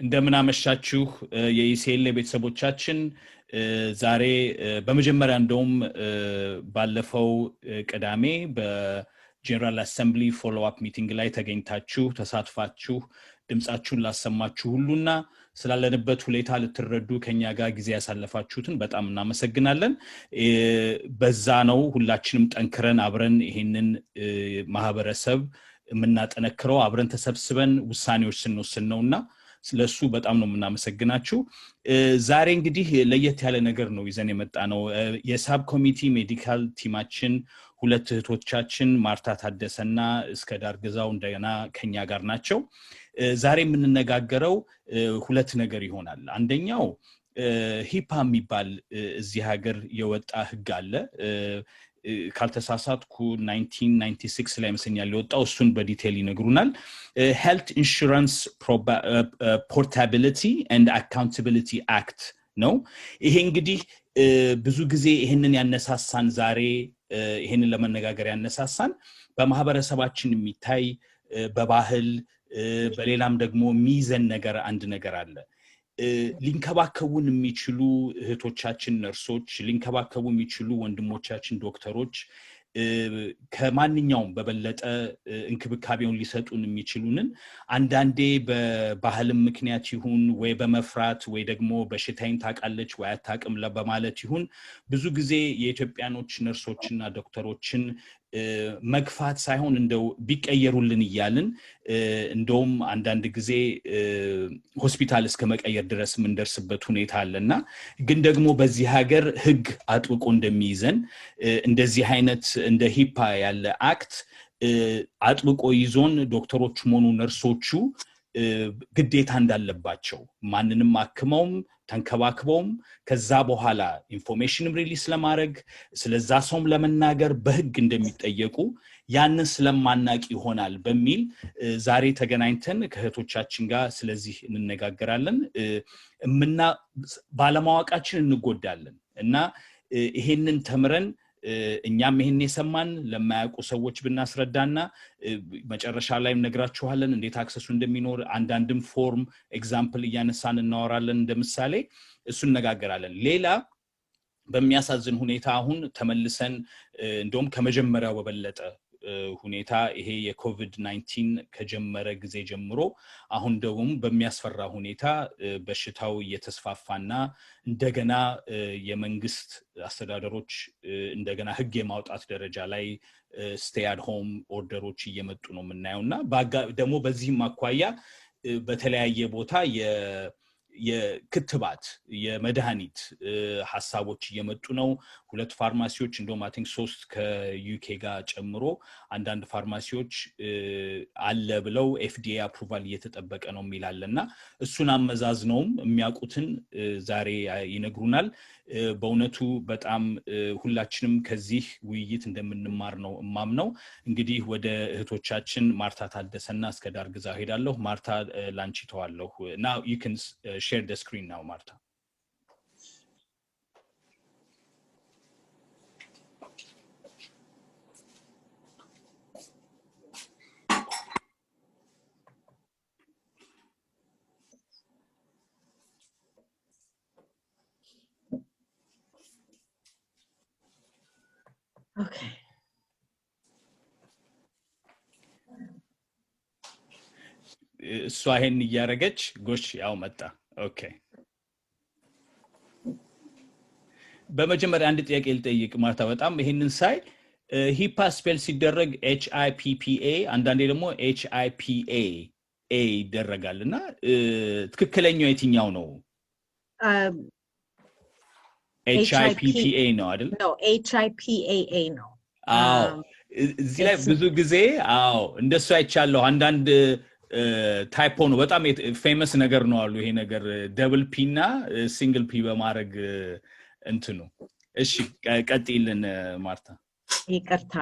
እንደምን አመሻችሁ የኢሲኤልኤ ቤተሰቦቻችን ዛሬ በመጀመሪያ እንደውም ባለፈው ቅዳሜ በጀነራል አሰምብሊ ፎሎ አፕ ሚቲንግ ላይ ተገኝታችሁ ተሳትፋችሁ ድምጻችሁን ላሰማችሁ ሁሉና ስላለንበት ሁኔታ ልትረዱ ከኛ ጋር ጊዜ ያሳለፋችሁትን በጣም እናመሰግናለን በዛ ነው ሁላችንም ጠንክረን አብረን ይሄንን ማህበረሰብ ምናጠነክረው አብረን ተሰብስበን ውሳኔዎች ስንወስን ነውና ስለሱ በጣም ነው ምናመሰግናችሁ ዛሬ እንግዲህ ለየት ያለ ነገር ነው ይዘን የመጣ ነው የሳብ ኮሚቲ ሜዲካል ቲማችን ሁለት እህቶቻችን ማርታ ታደሰና እስከ ዳርግዛው እንደገና ከኛ ጋር ናቸው ዛሬ የምንነጋገረው ሁለት ነገር ይሆናል አንደኛው ሂፓ የሚባል እዚህ ሀገር የወጣ ህግ አለ ካልተሳሳትኩ 1996 ላይ መስኛል የወጣው እሱን በዲቴል ይነግሩናል Health Insurance Portability and Accountability Act ነው ይሄ እንግዲህ ብዙ ጊዜ ይሄንን ያነሳሳን ዛሬ ይሄንን ለመነጋገር ያነሳሳን በማህበረሰባችን የሚታይ በባህል በሌላም ደግሞ ሚዘን ነገር አንድ ነገር አለ ሊንከባከቡን የሚችሉ እህቶቻችን ነርሶች ሊንከባከቡ የሚችሉ ወንድሞቻችን ዶክተሮች ከማንኛውም በበለጠ እንክብካቤውን ሊሰጡን የሚችሉንን አንዳንዴ በባህልም ምክንያት ይሁን ወይ በመፍራት ወይ ደግሞ በሽታይን ታቃለች ወይ አታቅም ለበማለት ይሁን ብዙ ጊዜ የኢትዮጵያኖች ነርሶችና ዶክተሮችን መግፋት ሳይሆን እንደው ቢቀየሩልን ይያልን እንደውም አንዳንድ ጊዜ ሆስፒታል እስከ መቀየር ድረስ ምንደርስበት ሁኔታ አለና ግን ደግሞ በዚህ ሀገር ህግ አጥብቆ እንደሚይዘን እንደዚህ አይነት እንደ ሂፓ ያለ አክት አጥብቆ ይዞን ዶክተሮች ሆኑ ነርሶቹ ግዴታ እንዳለባቸው ማንንም አክመውም ተንከባክበውም ከዛ በኋላ ኢንፎርሜሽን ሪሊስ ለማድረግ ስለዛ ሰውም ለመናገር በህግ እንደሚጠየቁ ያንን ስለማናቅ ይሆናል በሚል ዛሬ ተገናኝተን ከህቶቻችን ጋር ስለዚህ እንነጋገራለን እምና ባለማወቃችን እንጎዳለን እና ይሄንን ተምረን እኛም ይሄን የሰማን ለማያውቁ ሰዎች ብናስረዳና መጨረሻ ላይም ነግራችኋለን እንዴት አክሰሱ እንደሚኖር አንዳንድም ፎርም ኤግዛምፕል እያነሳን እናወራለን እንደምሳሌ እሱን ነጋገራለን ሌላ በሚያሳዝን ሁኔታ አሁን ተመልሰን እንደውም ከመጀመሪያው በበለጠ ሁኔታ ይሄ የኮቪድ-19 ከጀመረ ጊዜ ጀምሮ አሁን ደግሞ በሚያስፈራ ሁኔታ በሽታው እየተስፋፋና እንደገና የመንግስት አስተዳደሮች እንደገና ህግ የማውጣት ደረጃ ላይ ስቴይ አት ሆም ኦርደሮች እየመጡ ነው ምናየውና ደግሞ በዚህም አኳያ በተለያየ ቦታ የክትባት የመድኃኒት ሐሳቦች እየመጡ ነው ሁለት ፋርማሲዎች እንደውም አይ ቲንክ 3 ከዩኬ ጋር ጨምሮ አንዳንድ ፋርማሲዎች አለ ብለው ኤፍዲኤ አፕሩቫል እየተጠበቀ ነው የሚላለና እሱን አመዛዝነውም የሚያውቁትን ዛሬ ይነግሩናል በእውነቱ በጣም ሁላችንም ከዚህ ውይይት እንደምንማር ነው እማምነው እንግዲህ ወደ እህቶቻችን ማርታ ታደሰና እስከ ዳርግዛው ሄዳለሁ ማርታ ላንቺ ተዋለሁ now you can share the screen now Marta Okay. እሷ ይሄን ያረጋች ጎሽ ያው መጣ ኦኬ በመጀመሪያ አንድ ጥያቄ ልጠይቅ ማርታ በጣም ይሄንን ሳይ ሂፓ ስፔል ሲደረግ HIPPA አንዳንዴ ደግሞ HIPA ይደረጋልና ትክክለኛው የትኛው ነው HIPPA ነው አይደል No HIPAA ነው አዎ እዚህ ላይ ብዙ ጊዜ አዎ እንደሱ አይቻለሁ አንዳንድ ታይፖ ነው በጣም ፌመስ ነገር ነው አሉ ይሄ ነገር ደብል ፒ እና ሲንግል ፒ በማድረግ እንትኑ እሺ ቀጥይልን ማርታ ይቅርታ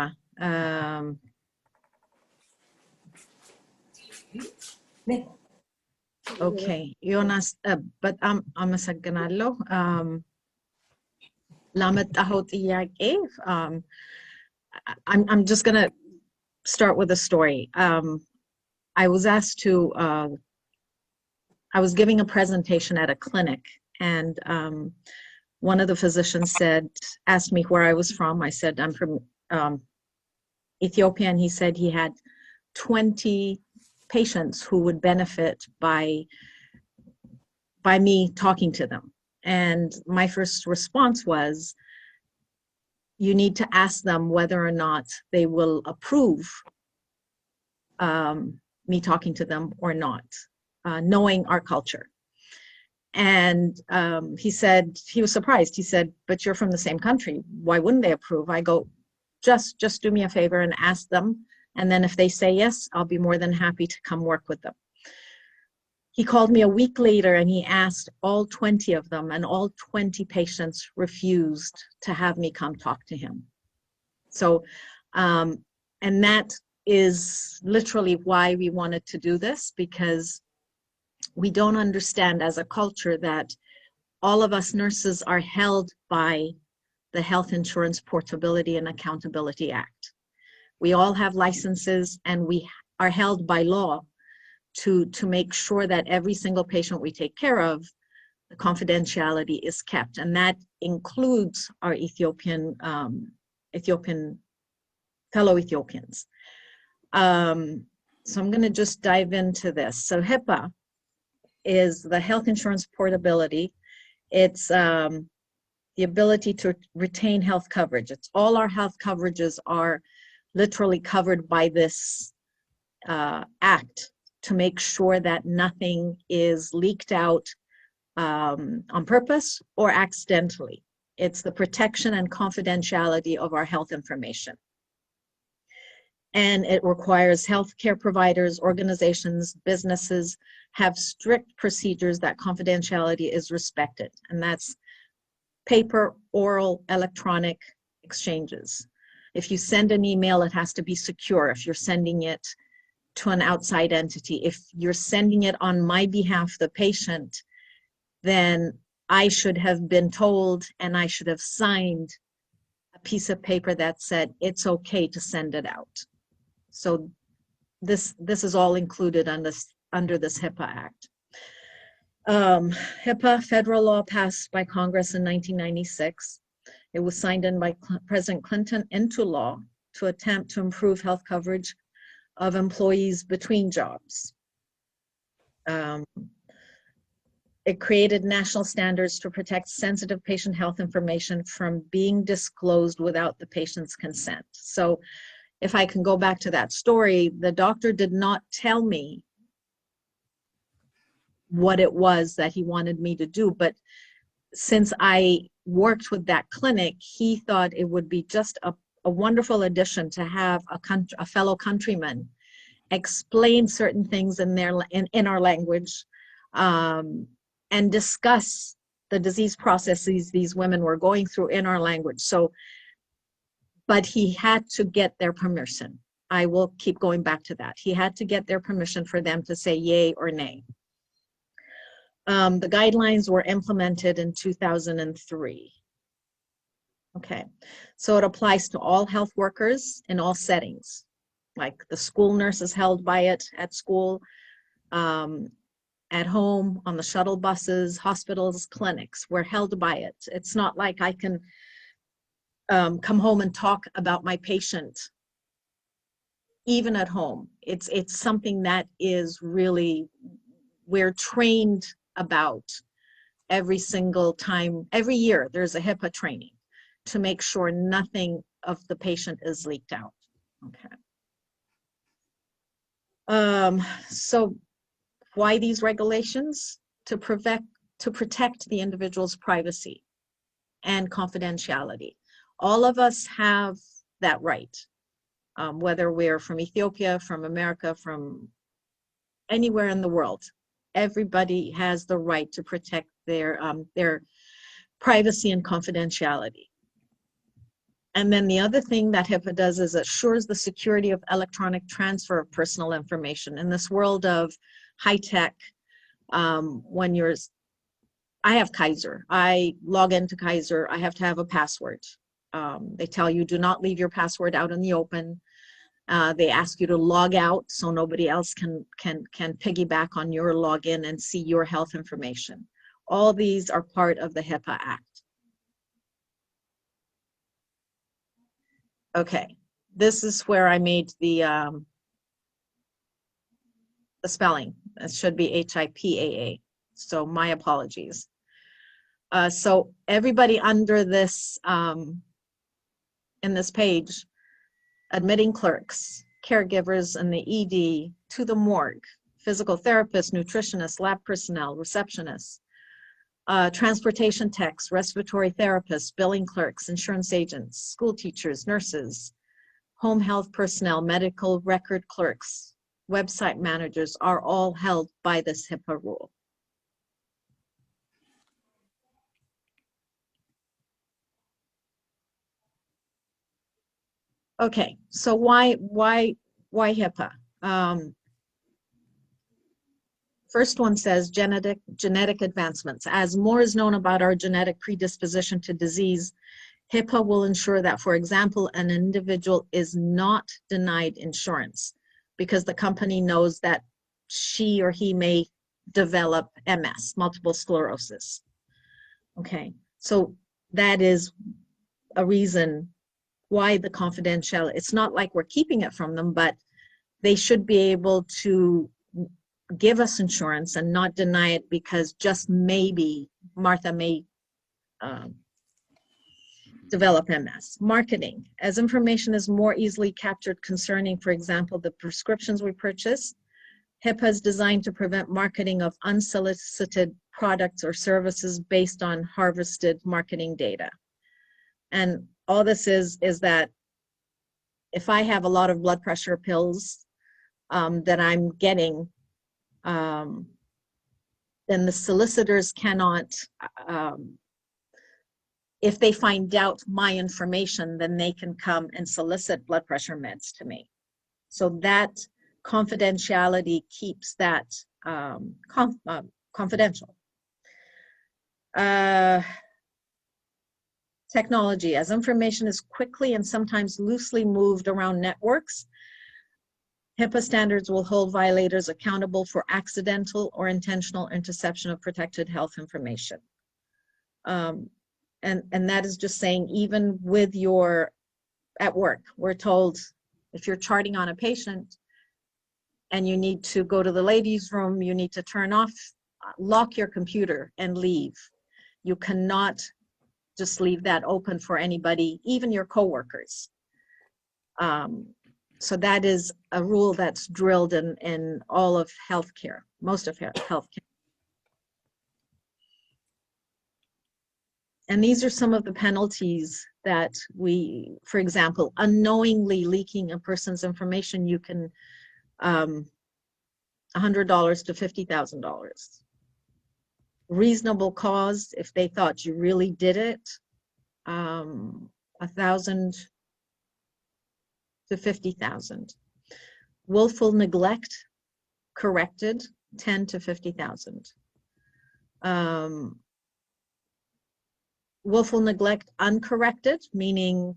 ኦኬ ዮናስ በጣም አመሰግናለሁ ላመጣው ጥያቄ I'm just going to start with a story I was asked to I was giving a presentation at a clinic, and one of the physicians asked me where I was from. I said, I'm from Ethiopia, and he said he had 20 patients who would benefit by me talking to them. And my first response was, you need to ask them whether or not they will approve me talking to them or not, knowing our culture. And he said, he was surprised. He said, but you're from the same country. Why wouldn't they approve? I go, just do me a favor and ask them. And then if they say yes, I'll be more than happy to come work with them. He called me a week later and he asked all 20 of them, and all 20 patients refused to have me come talk to him. So, and that is literally why we wanted to do this, because we don't understand as a culture that all of us nurses are held by the Health Insurance Portability and Accountability Act. We all have licenses, and we are held by law to make sure that every single patient we take care of, the confidentiality is kept. And that includes our Ethiopian fellow Ethiopians. So I'm gonna just dive into this. So HIPPA is the Health Insurance Portability. It's the ability to retain health coverage. It's all our health coverages are literally covered by this act, to make sure that nothing is leaked out on purpose or accidentally. It's the protection and confidentiality of our health information. And it requires healthcare providers, organizations, businesses have strict procedures that confidentiality is respected. And that's paper, oral, electronic exchanges. If you send an email, it has to be secure. If you're sending it to an outside entity, if you're sending it on my behalf, the patient, then I should have been told, and I should have signed a piece of paper that said it's okay to send it out. So this is all included on under this HIPAA Act. HIPAA, federal law passed by Congress in 1996. It was signed in by President Clinton into law to attempt to improve health coverage of employees between jobs. It created national standards to protect sensitive patient health information from being disclosed without the patient's consent. So if I can go back to that story, the doctor did not tell me what it was that he wanted me to do, but since I worked with that clinic, he thought it would be just a wonderful addition to have a fellow countryman explain certain things in our language, and discuss the disease processes these women were going through in our language. So, but he had to get their permission. I will keep going back to that. He had to get their permission for them to say yay or nay. The guidelines were implemented in 2003. Okay, so it applies to all health workers in all settings. Like the school nurse is held by it at school, at home, on the shuttle buses, hospitals, clinics. We're held by it. It's not like I can come home and talk about my patient, even at home. It's something that is really, we're trained about every single time. Every year there's a HIPAA training to make sure nothing of the patient is leaked out. Okay. So why these regulations? To protect the individual's privacy and confidentiality. All of us have that right, whether we're from Ethiopia, from America, from anywhere in the world. Everybody has the right to protect their privacy and confidentiality. And then the other thing that HIPAA does is assures the security of electronic transfer of personal information. In this world of high tech, I have Kaiser. I log into Kaiser, I have to have a password. They tell you do not leave your password out in the open. They ask you to log out so nobody else can piggyback on your login and see your health information. All these are part of the HIPAA Act. Okay, this is where I made the spelling. It should be HIPAA. So my apologies. So everybody under this, in this page, admitting clerks, caregivers in the ED, to the morgue, physical therapists, nutritionists, lab personnel, receptionists, transportation techs, respiratory therapists, billing clerks, insurance agents, school teachers, nurses, home health personnel, medical record clerks, website managers are all held by this HIPAA rule. Okay, so why HIPAA? First one says genetic advancements. As more is known about our genetic predisposition to disease, HIPAA will ensure that, for example, an individual is not denied insurance because the company knows that she or he may develop MS, multiple sclerosis. Okay, so that is a reason why the confidential, it's not like we're keeping it from them, but they should be able to give us insurance and not deny it because just maybe Martha may develop MS. Marketing. As information is more easily captured concerning, for example, the prescriptions we purchase, HIPAA is designed to prevent marketing of unsolicited products or services based on harvested marketing data. And all this is that if I have a lot of blood pressure pills that I'm getting, then the solicitors cannot, if they find out my information, then they can come and solicit blood pressure meds to me. So that confidentiality keeps that confidential. Technology. As information is quickly and sometimes loosely moved around networks, HIPAA standards will hold violators accountable for accidental or intentional interception of protected health information. And that is just saying, even with your, at work, we're told if you're charting on a patient and you need to go to the ladies' room, you need to turn off, lock your computer and leave. You cannot just leave that open for anybody, even your coworkers. So that is a rule that's drilled in all of healthcare, most of healthcare. And these are some of the penalties that we, for example, unknowingly leaking a person's information, you can $100 to $50,000. Reasonable cause, if they thought you really did it, $1,000 to $50,000. Willful neglect, corrected, $10,000 to $50,000. Willful neglect uncorrected, meaning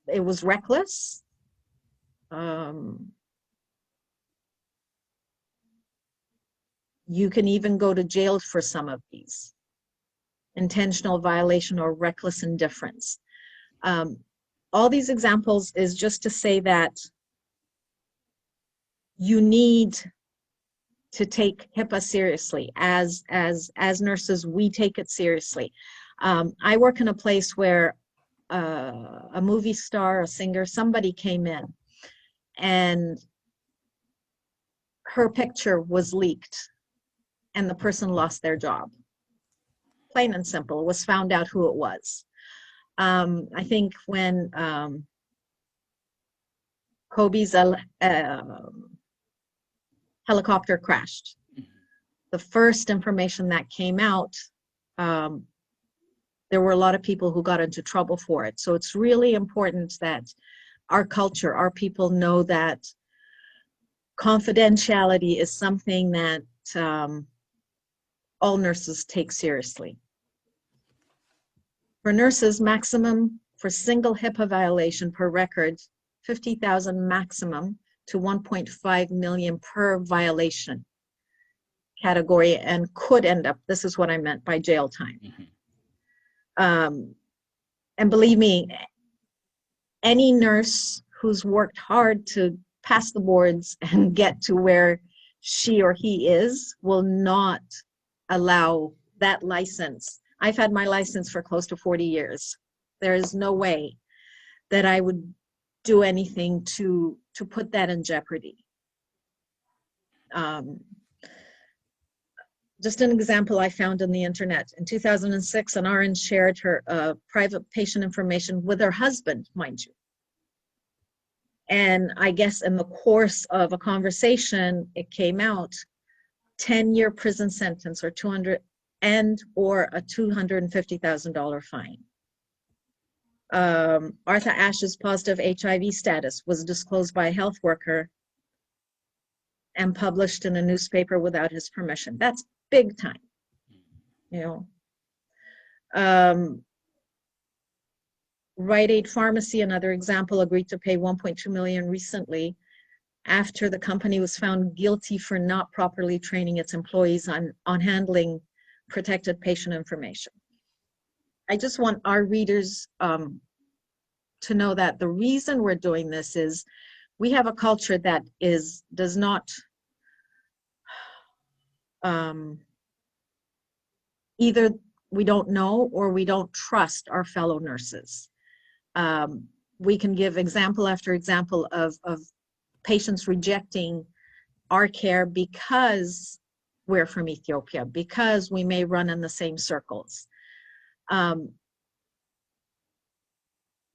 it was reckless. You can even go to jail for some of these. Intentional violation or reckless indifference. All these examples is just to say that you need to take HIPAA seriously. As nurses, we take it seriously. I work in a place where a movie star, a singer, somebody came in and her picture was leaked and the person lost their job. Plain and simple, it was found out who it was. I think when Kobe's helicopter crashed, the first information that came out, there were a lot of people who got into trouble for it. So it's really important that our culture, our people know that confidentiality is something that all nurses take seriously. For nurses, maximum for single HIPAA violation per record $50,000 maximum to 1.5 million per violation category, and could end up, this is what I meant by jail time. And believe me, any nurse who's worked hard to pass the boards and get to where she or he is will not allow that license. I've had my license for close to 40 years. There is no way that I would do anything to put that in jeopardy. Just an example I found on the internet. In 2006, an RN shared her private patient information with her husband, mind you. And I guess in the course of a conversation, it came out 10-year prison sentence or or a $250,000 fine. Arthur Ashe's positive HIV status was disclosed by a health worker and published in a newspaper without his permission. That's big time, you know. Rite Aid Pharmacy, another example, agreed to pay $1.2 million recently after the company was found guilty for not properly training its employees on handling protected patient information. I just want our readers to know that the reason we're doing this is we have a culture that does not either we don't know or we don't trust our fellow nurses. We can give example after example of patients rejecting our care because we're from Ethiopia, because we may run in the same circles. And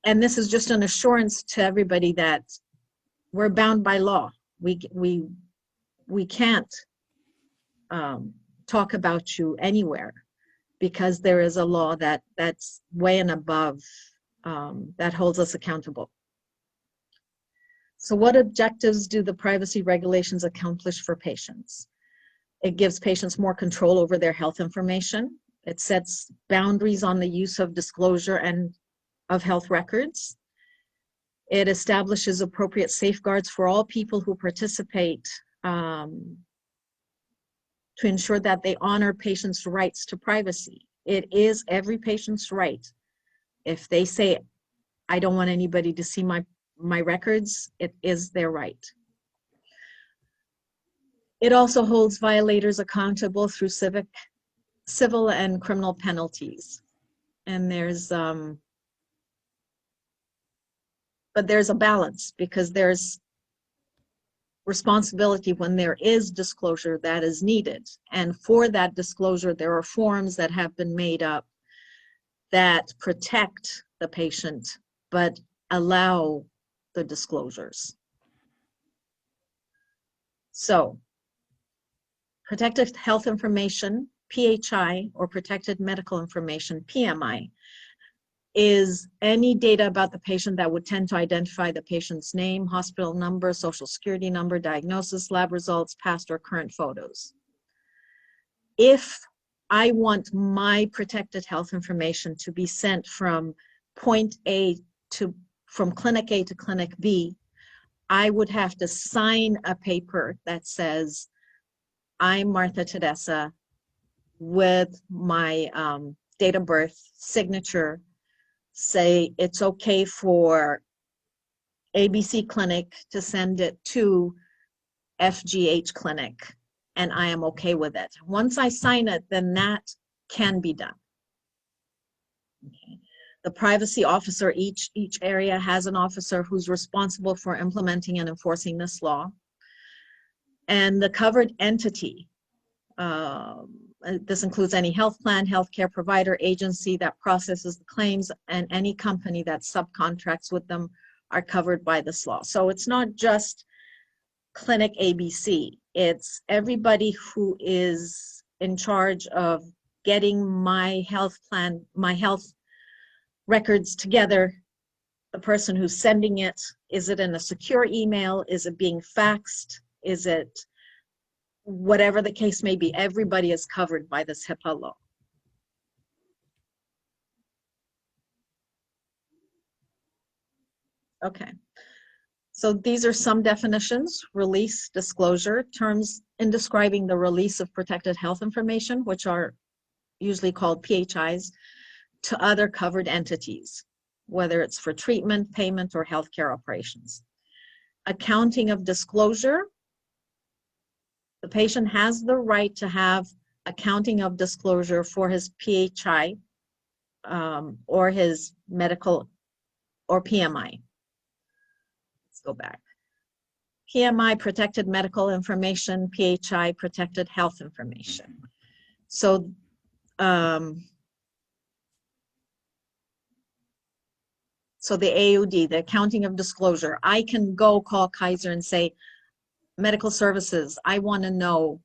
this is just an assurance to everybody that we're bound by law. We can't talk about you anywhere because there is a law that's way and above that holds us accountable. So what objectives do the privacy regulations accomplish for patients? It gives patients more control over their health information. It sets boundaries on the use of disclosure and of health records. It establishes appropriate safeguards for all people who participate to ensure that they honor patients' rights to privacy. It is every patient's right. If they say, I don't want anybody to see my records, it is their right. It also holds violators accountable through civil and criminal penalties. And but there's a balance, because there's responsibility when there is disclosure that is needed. And for that disclosure, there are forms that have been made up that protect the patient, but allow the disclosures. So, protected health information, PHI, or protected medical information, PMI, is any data about the patient that would tend to identify the patient's name, hospital number, social security number, diagnosis, lab results, past or current photos. If I want my protected health information to be sent from point A from clinic A to clinic B, I would have to sign a paper that says, I'm Martha Tedessa, with my date of birth, signature, say it's okay for ABC Clinic to send it to FGH Clinic, and I am okay with it. Once I sign it, then that can be done. Okay. The privacy officer, each area has an officer who's responsible for implementing and enforcing this law. And the covered entity, this includes any health plan, healthcare provider, agency that processes the claims, and any company that subcontracts with them, are covered by this law. So it's not just Clinic ABC, it's everybody who is in charge of getting my health plan, my health records together, the person who's sending it. Is it in a secure email? Is it being faxed? Is it whatever the case may be? Everybody is covered by this HIPAA law. Okay. So these are some definitions: release, disclosure, terms in describing the release of protected health information, which are usually called PHIs, to other covered entities, whether it's for treatment, payment, or healthcare operations. Accounting of disclosure: the patient has the right to have accounting of disclosure for his PHI or his medical or PMI. Let's go back. PMI, protected medical information; PHI, protected health information. So so the AUD, the accounting of disclosure, I can go call Kaiser and say, medical services, I want to know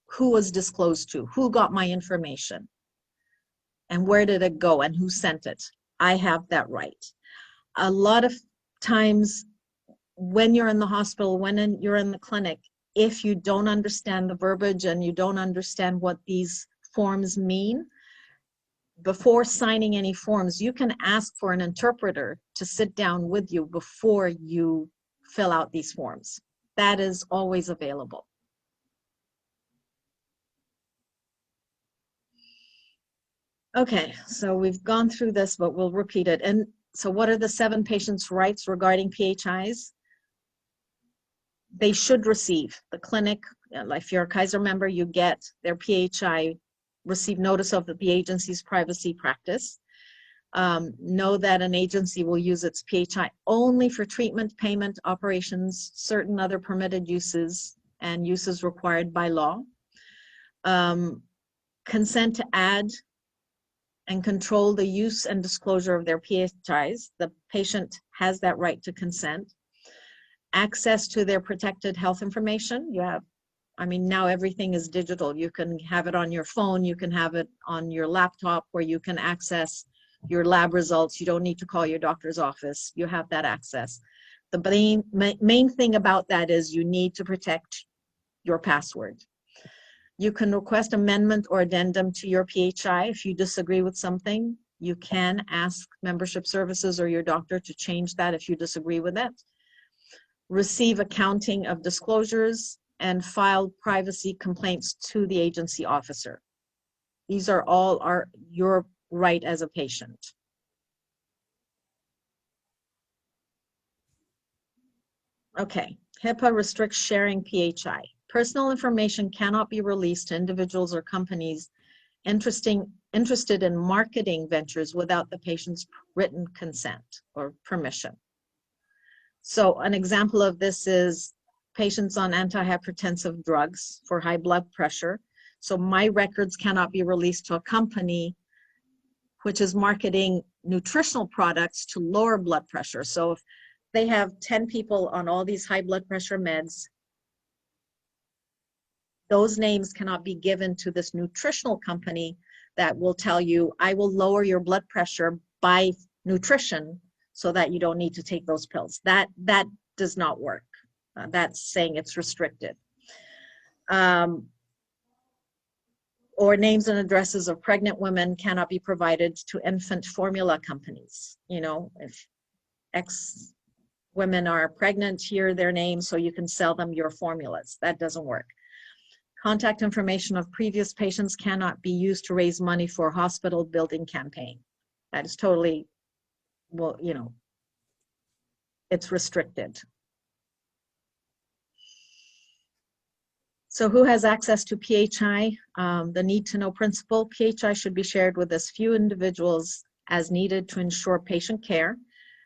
who was disclosed to, who got my information, and where did it go, and who sent it. I have that right. A lot of times when you're in the hospital, when you're in the clinic, if you don't understand the verbiage and you don't understand what these forms mean, before signing any forms, you can ask for an interpreter to sit down with you before you fill out these forms. That is always available. Okay, so we've gone through this, but we'll repeat it. And so what are the 7 patients' rights regarding PHIs? They should receive. The clinic, if you're a Kaiser member, you get their PHI, receive notice of the agency's privacy practice. Know that an agency will use its PHI only for treatment, payment, operations, certain other permitted uses, and uses required by law. Consent to add and control the use and disclosure of their PHIs. The patient has that right to consent. Access to their protected health information. You have, I mean, now everything is digital. You can have it on your phone, you can have it on your laptop, where you can access your lab results. You don't need to call your doctor's office. You have that access. The main thing about that is you need to protect your password. You can request amendment or addendum to your PHI. If you disagree with something, you can ask membership services or your doctor to change that if you disagree with it. Receive accounting of disclosures and file privacy complaints to the agency officer. These are all your right as a patient. Okay, HIPAA restricts sharing PHI. Personal information cannot be released to individuals or companies interested in marketing ventures without the patient's written consent or permission. So an example of this is patients on antihypertensive drugs for high blood pressure. So my records cannot be released to a company which is marketing nutritional products to lower blood pressure. So if they have 10 people on all these high blood pressure meds, those names cannot be given to this nutritional company that will tell you, I will lower your blood pressure by nutrition so that you don't need to take those pills. That does not work. That's saying it's restricted. Or names and addresses of pregnant women cannot be provided to infant formula companies. You know, if X women are pregnant, here their names so you can sell them your formulas. That doesn't work. Contact information of previous patients cannot be used to raise money for a hospital building campaign. That is totally, well, you know, it's restricted. So who has access to PHI? The need to know principle. PHI should be shared with as few individuals as needed to ensure patient care,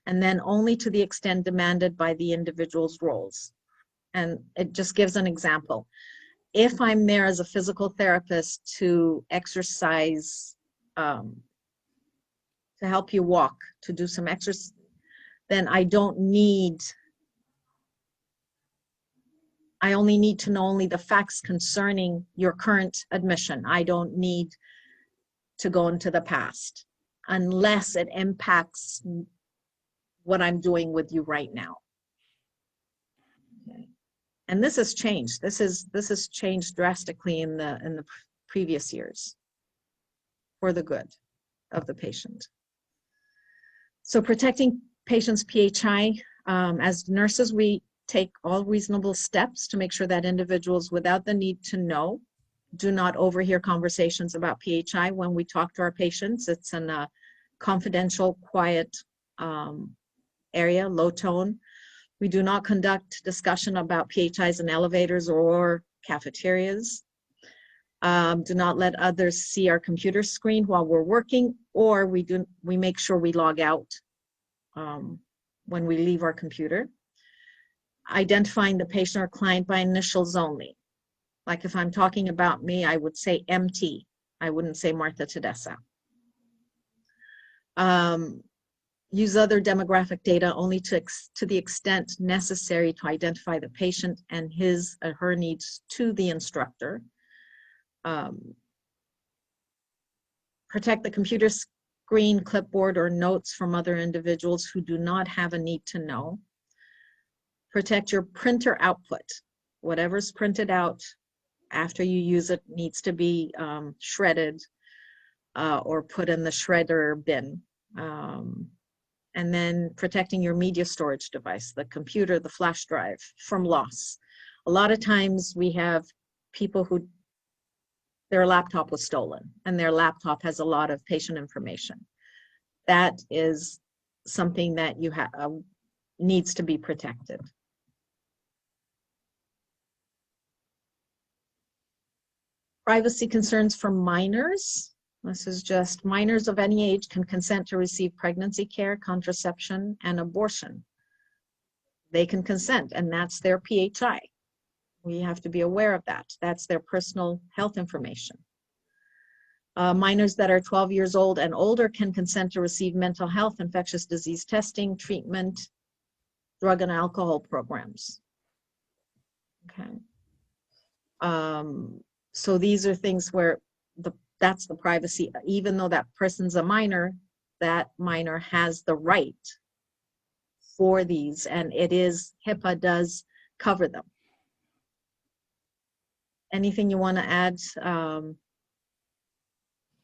and then only to the extent demanded by the individual's roles. And it just gives an example. If I'm there as a physical therapist to exercise, to help you walk, to do some exercise, then I only need to know only the facts concerning your current admission. I don't need to go into the past unless it impacts what I'm doing with you right now. Okay. And this has changed. This has changed drastically in the previous years for the good of the patient. So protecting patients' PHI, As nurses, we take all reasonable steps to make sure that individuals without the need to know do not overhear conversations about PHI when we talk to our patients. It's in a confidential, quiet area, low tone. We do not conduct discussion about PHIs in elevators or cafeterias. Do not let others see our computer screen while we're working, or we make sure we log out when we leave our computer. Identifying the patient or client by initials only. Like if I'm talking about me, I would say MT. I wouldn't say Martha Tedessa. Use other demographic data only to the extent necessary to identify the patient and his or her needs to the instructor. Protect the computer screen, clipboard, or notes from other individuals who do not have a need to know. Protect your printer output. Whatever's printed out after you use it needs to be shredded or put in the shredder bin. And then protecting your media storage device, the computer, the flash drive, from loss. A lot of times we have people who their laptop was stolen and their laptop has a lot of patient information. That is something that you have needs to be protected. Privacy concerns for minors. This is just minors of any age can consent to receive pregnancy care, contraception, and abortion. They can consent, and that's their PHI. We have to be aware of that. That's their personal health information. Minors that are 12 years old and older can consent to receive mental health, infectious disease testing, treatment, drug and alcohol programs. Okay. So these are things where that's the privacy. Even though that person's a minor, that minor has the right for these, and it is, HIPAA does cover them. Anything you want to add,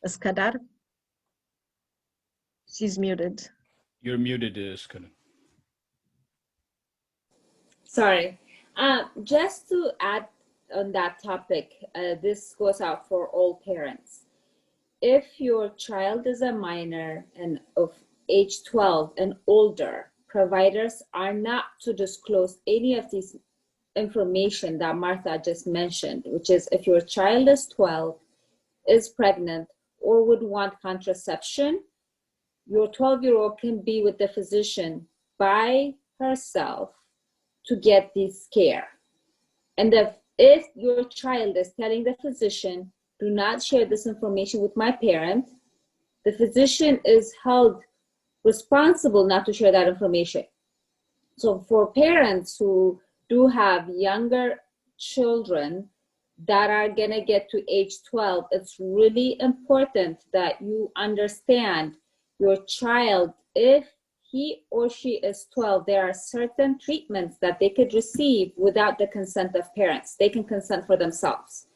Iskandar? She's muted. You're muted, Iskandar. Sorry. Just to add on that topic, this goes out for all parents. If your child is a minor and of age 12 and older, providers are not to disclose any of these information that Martha just mentioned, which is if your child is 12, is pregnant, or would want contraception, your 12-year-old can be with the physician by herself to get this care. And if your child is telling the physician, do not share this information with my parent, the physician is held responsible not to share that information. So for parents who do have younger children that are gonna get to age 12, it's really important that you understand your child, if he or she is 12, there are certain treatments that they could receive without the consent of parents. They can consent for themselves.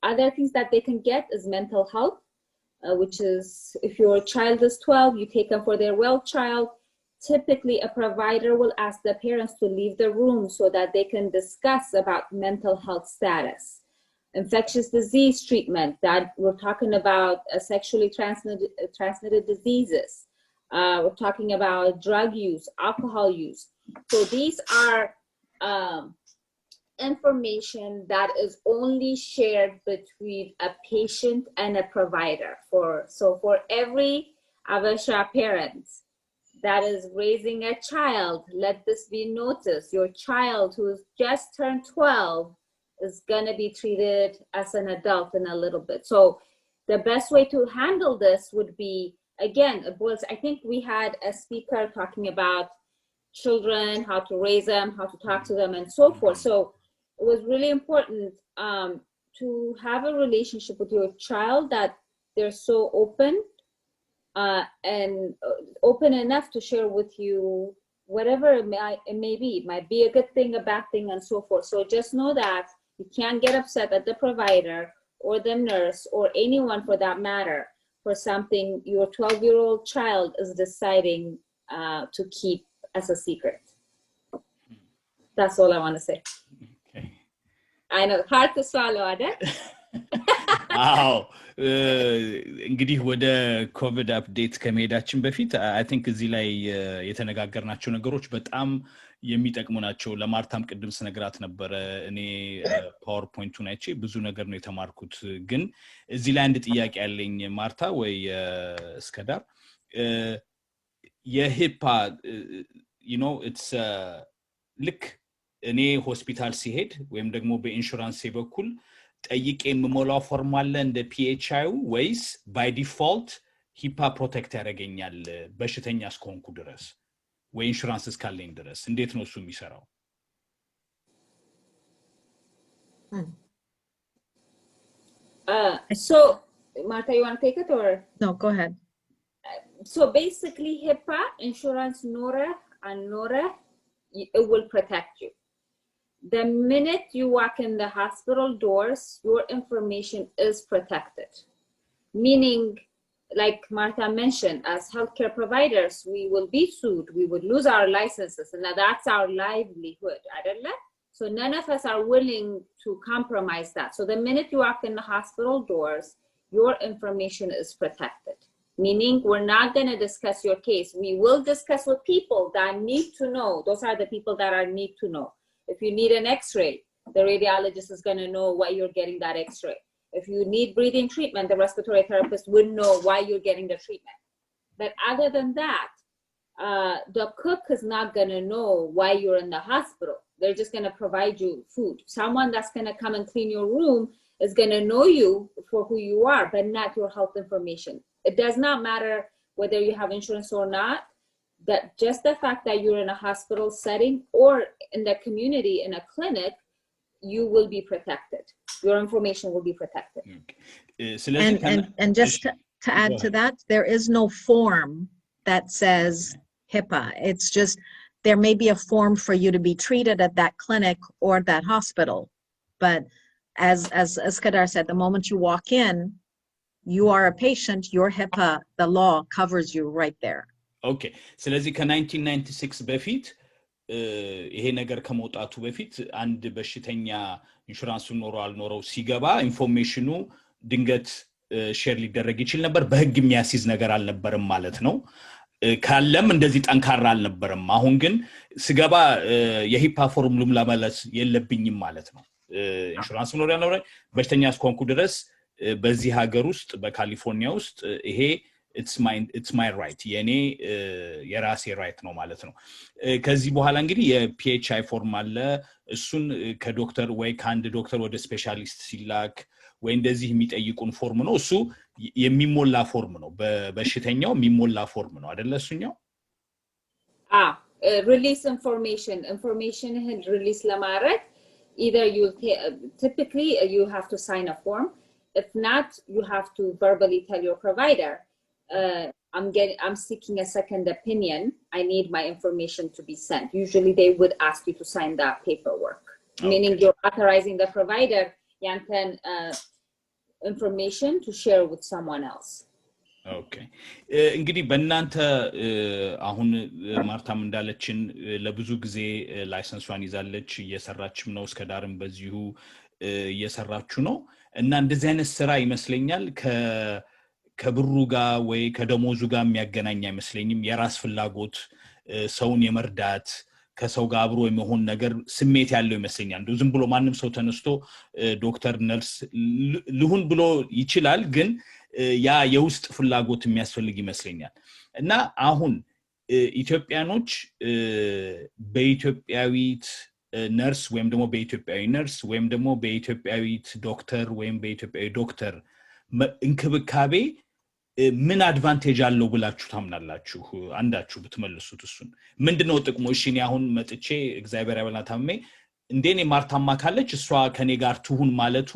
Other things that they can get is mental health, which is if your child is 12, you take them for their well child. Typically, a provider will ask the parents to leave the room so that they can discuss about mental health status. Infectious disease treatment, that we're talking about sexually transmitted diseases. We're talking about drug use, alcohol use. So these are information that is only shared between a patient and a provider. So for every Avasha parent that is raising a child, let this be noticed. Your child who's just turned 12 is gonna be treated as an adult in a little bit. So the best way to handle this would be, again, I think we had a speaker talking about children, how to raise them, how to talk to them, and so forth. So it was really important to have a relationship with your child that they're so open and open enough to share with you whatever it may be. It might be a good thing, a bad thing, and so forth. So just know that you can't get upset at the provider or the nurse or anyone for that matter for something your 12-year-old child is deciding to keep as a secret. That's all I want to say. Okay. I know, hard to swallow, Ada. አዎ እንግዲህ ወደ ኮቪድ አፕዴት ከመሄዳችን በፊት አይ ቲንክ እዚህ ላይ የተነጋገርናቸው ነገሮች በጣም የሚጠቅሙ ናቸው ለማርታም ቅድም ስነግራት ነበር እኔ ፓወርፖይንቱን አይቼ ብዙ ነገር ነው የተማርኩት ግን እዚህ ላይ አንድ ጥያቄ ያለኝ ማርታ ወይ እስከዳር የሂፓ you know it's ልክ እኔ ሆስፒታል ሲሄድ ወይም ደግሞ በኢንሹራንስ በኩል ጠይቄ የምሞላው ፎርም አለ እንደ PHI ወይስ by default HIPPA ፕሮቴክት ያደርገኛል በሽተኛ እስከሆንኩ ድረስ ወይ ኢንሹራንስ እስካለኝ ድረስ እንዴት ነው እሱ የሚሰራው? So Martha, you want to take it or? No, go ahead. So basically HIPPA insurance NORA and NORA it will protect you. The minute you walk in the hospital doors, your information is protected. Meaning, like Martha mentioned, as healthcare providers, we will be sued, we would lose our licenses, and that's our livelihood. So none of us are willing to compromise that. So the minute you walk in the hospital doors, your information is protected. Meaning, we're not going to discuss your case. We will discuss with people that need to know. Those are the people that are need to know. If you need an x-ray, the radiologist is going to know why you're getting that x-ray. If you need breathing treatment, the respiratory therapist would know why you're getting the treatment. But other than that, the cook is not going to know why you're in the hospital. They're just going to provide you food. Someone that's going to come and clean your room is going to know you for who you are, but not your health information. It does not matter whether you have insurance or not. That just the fact that you're in a hospital setting or in the community in a clinic, you will be protected. Your information will be protected. Okay. And just to add to that, there is no form that says HIPPA. It's just there may be a form for you to be treated at that clinic or that hospital. But as Kadar said, the moment you walk in, you are a patient, your HIPPA, the law covers you right there. Okay. ስለዚህ ከ1996 በፊት ይሄ ነገር ከመውጣቱ በፊት አንድ በሽተኛ ኢንሹራንስ ኖሮ አልኖረው ሲገባ ኢንፎርሜሽኑ ድንገት ሼር ሊደረግ ይችላል ነበር በህግ የሚያስይዝ ነገር አልነበረም ማለት ነው ካለም እንደዚህ ጠንካራ አልነበረም አሁን ግን ስገባ የሂፓ ፎርሙላም ለማለት የለብኝም ማለት ነው ኢንሹራንስ ኖሮ ያልኖረ በሽተኛ እስኮንኩ ድረስ በዚህ ሀገር ውስጥ በካሊፎርኒያ ውስጥ ይሄ it's my right የኔ የራሴ ራይት ነው ማለት ነው ከዚህ በኋላ እንግዲህ የፒኤችአይ ፎርም አለ እሱን ከዶክተር ወይ ካንድ ዶክተር ወደ ስፔሻሊስት ሲላክ ወይ እንደዚህ የሚጠይቁን ፎርም ነው እሱ የሚሞላ ፎርም ነው በበሽተኛው የሚሞላ ፎርም ነው አይደል እሱኛው release information release ለማድረግ either you typically you have to sign a form if not you have to verbally tell your provider I'm seeking a second opinion. I need my information to be sent. Usually they would ask you to sign that paperwork, meaning you're authorizing the provider yankan information to share with someone else. Okay. እንግዲህ በእናንተ አሁን ማርታም እንዳለችን ለብዙ ጊዜ ላይሰንሷን ይዛለች እየሰራችም ነው እስከዳርም በዚሁ እየሰራችሁ ነው እና እንደዚህ አይነት ስራ ይመስለኛል ከብሩ ጋር ወይ ከደሞዙ ጋር የሚያገናኝ አይመስለኝም የራስ ፍላጎት ሰውን የመርዳት ከሰው ጋር አብሮ የመሆን ነገር ስሜት ያለው ይመስለኛል እንደው ዝም ብሎ ማንም ሰው ተነስቶ ዶክተር ነርስ ልሁን ብሎ ይችላል ግን ያ የውስጥ ፍላጎት የሚያስፈልግ ይመስለኛል እና አሁን ኢትዮጵያኖች በኢትዮጵያዊት ነርስ ወይም ደግሞ በኢትዮጵያዊ ነርስ ወይም ደግሞ በኢትዮጵያዊት ዶክተር ወይም በኢትዮጵያዊ ዶክተር እንክብካቤ ምን አድቫንቴጅ አለው ብላችሁ ታምናላችሁ አንዳችሁ ብትመልሱት እሱን ምንድነው ጥቅሙ እሺ እኔ አሁን መጥቼ እግዚአብሔር ያበላታመ እንደኔ ማርታማ ካለች እሷ ከኔ ጋር ትሁን ማለቱ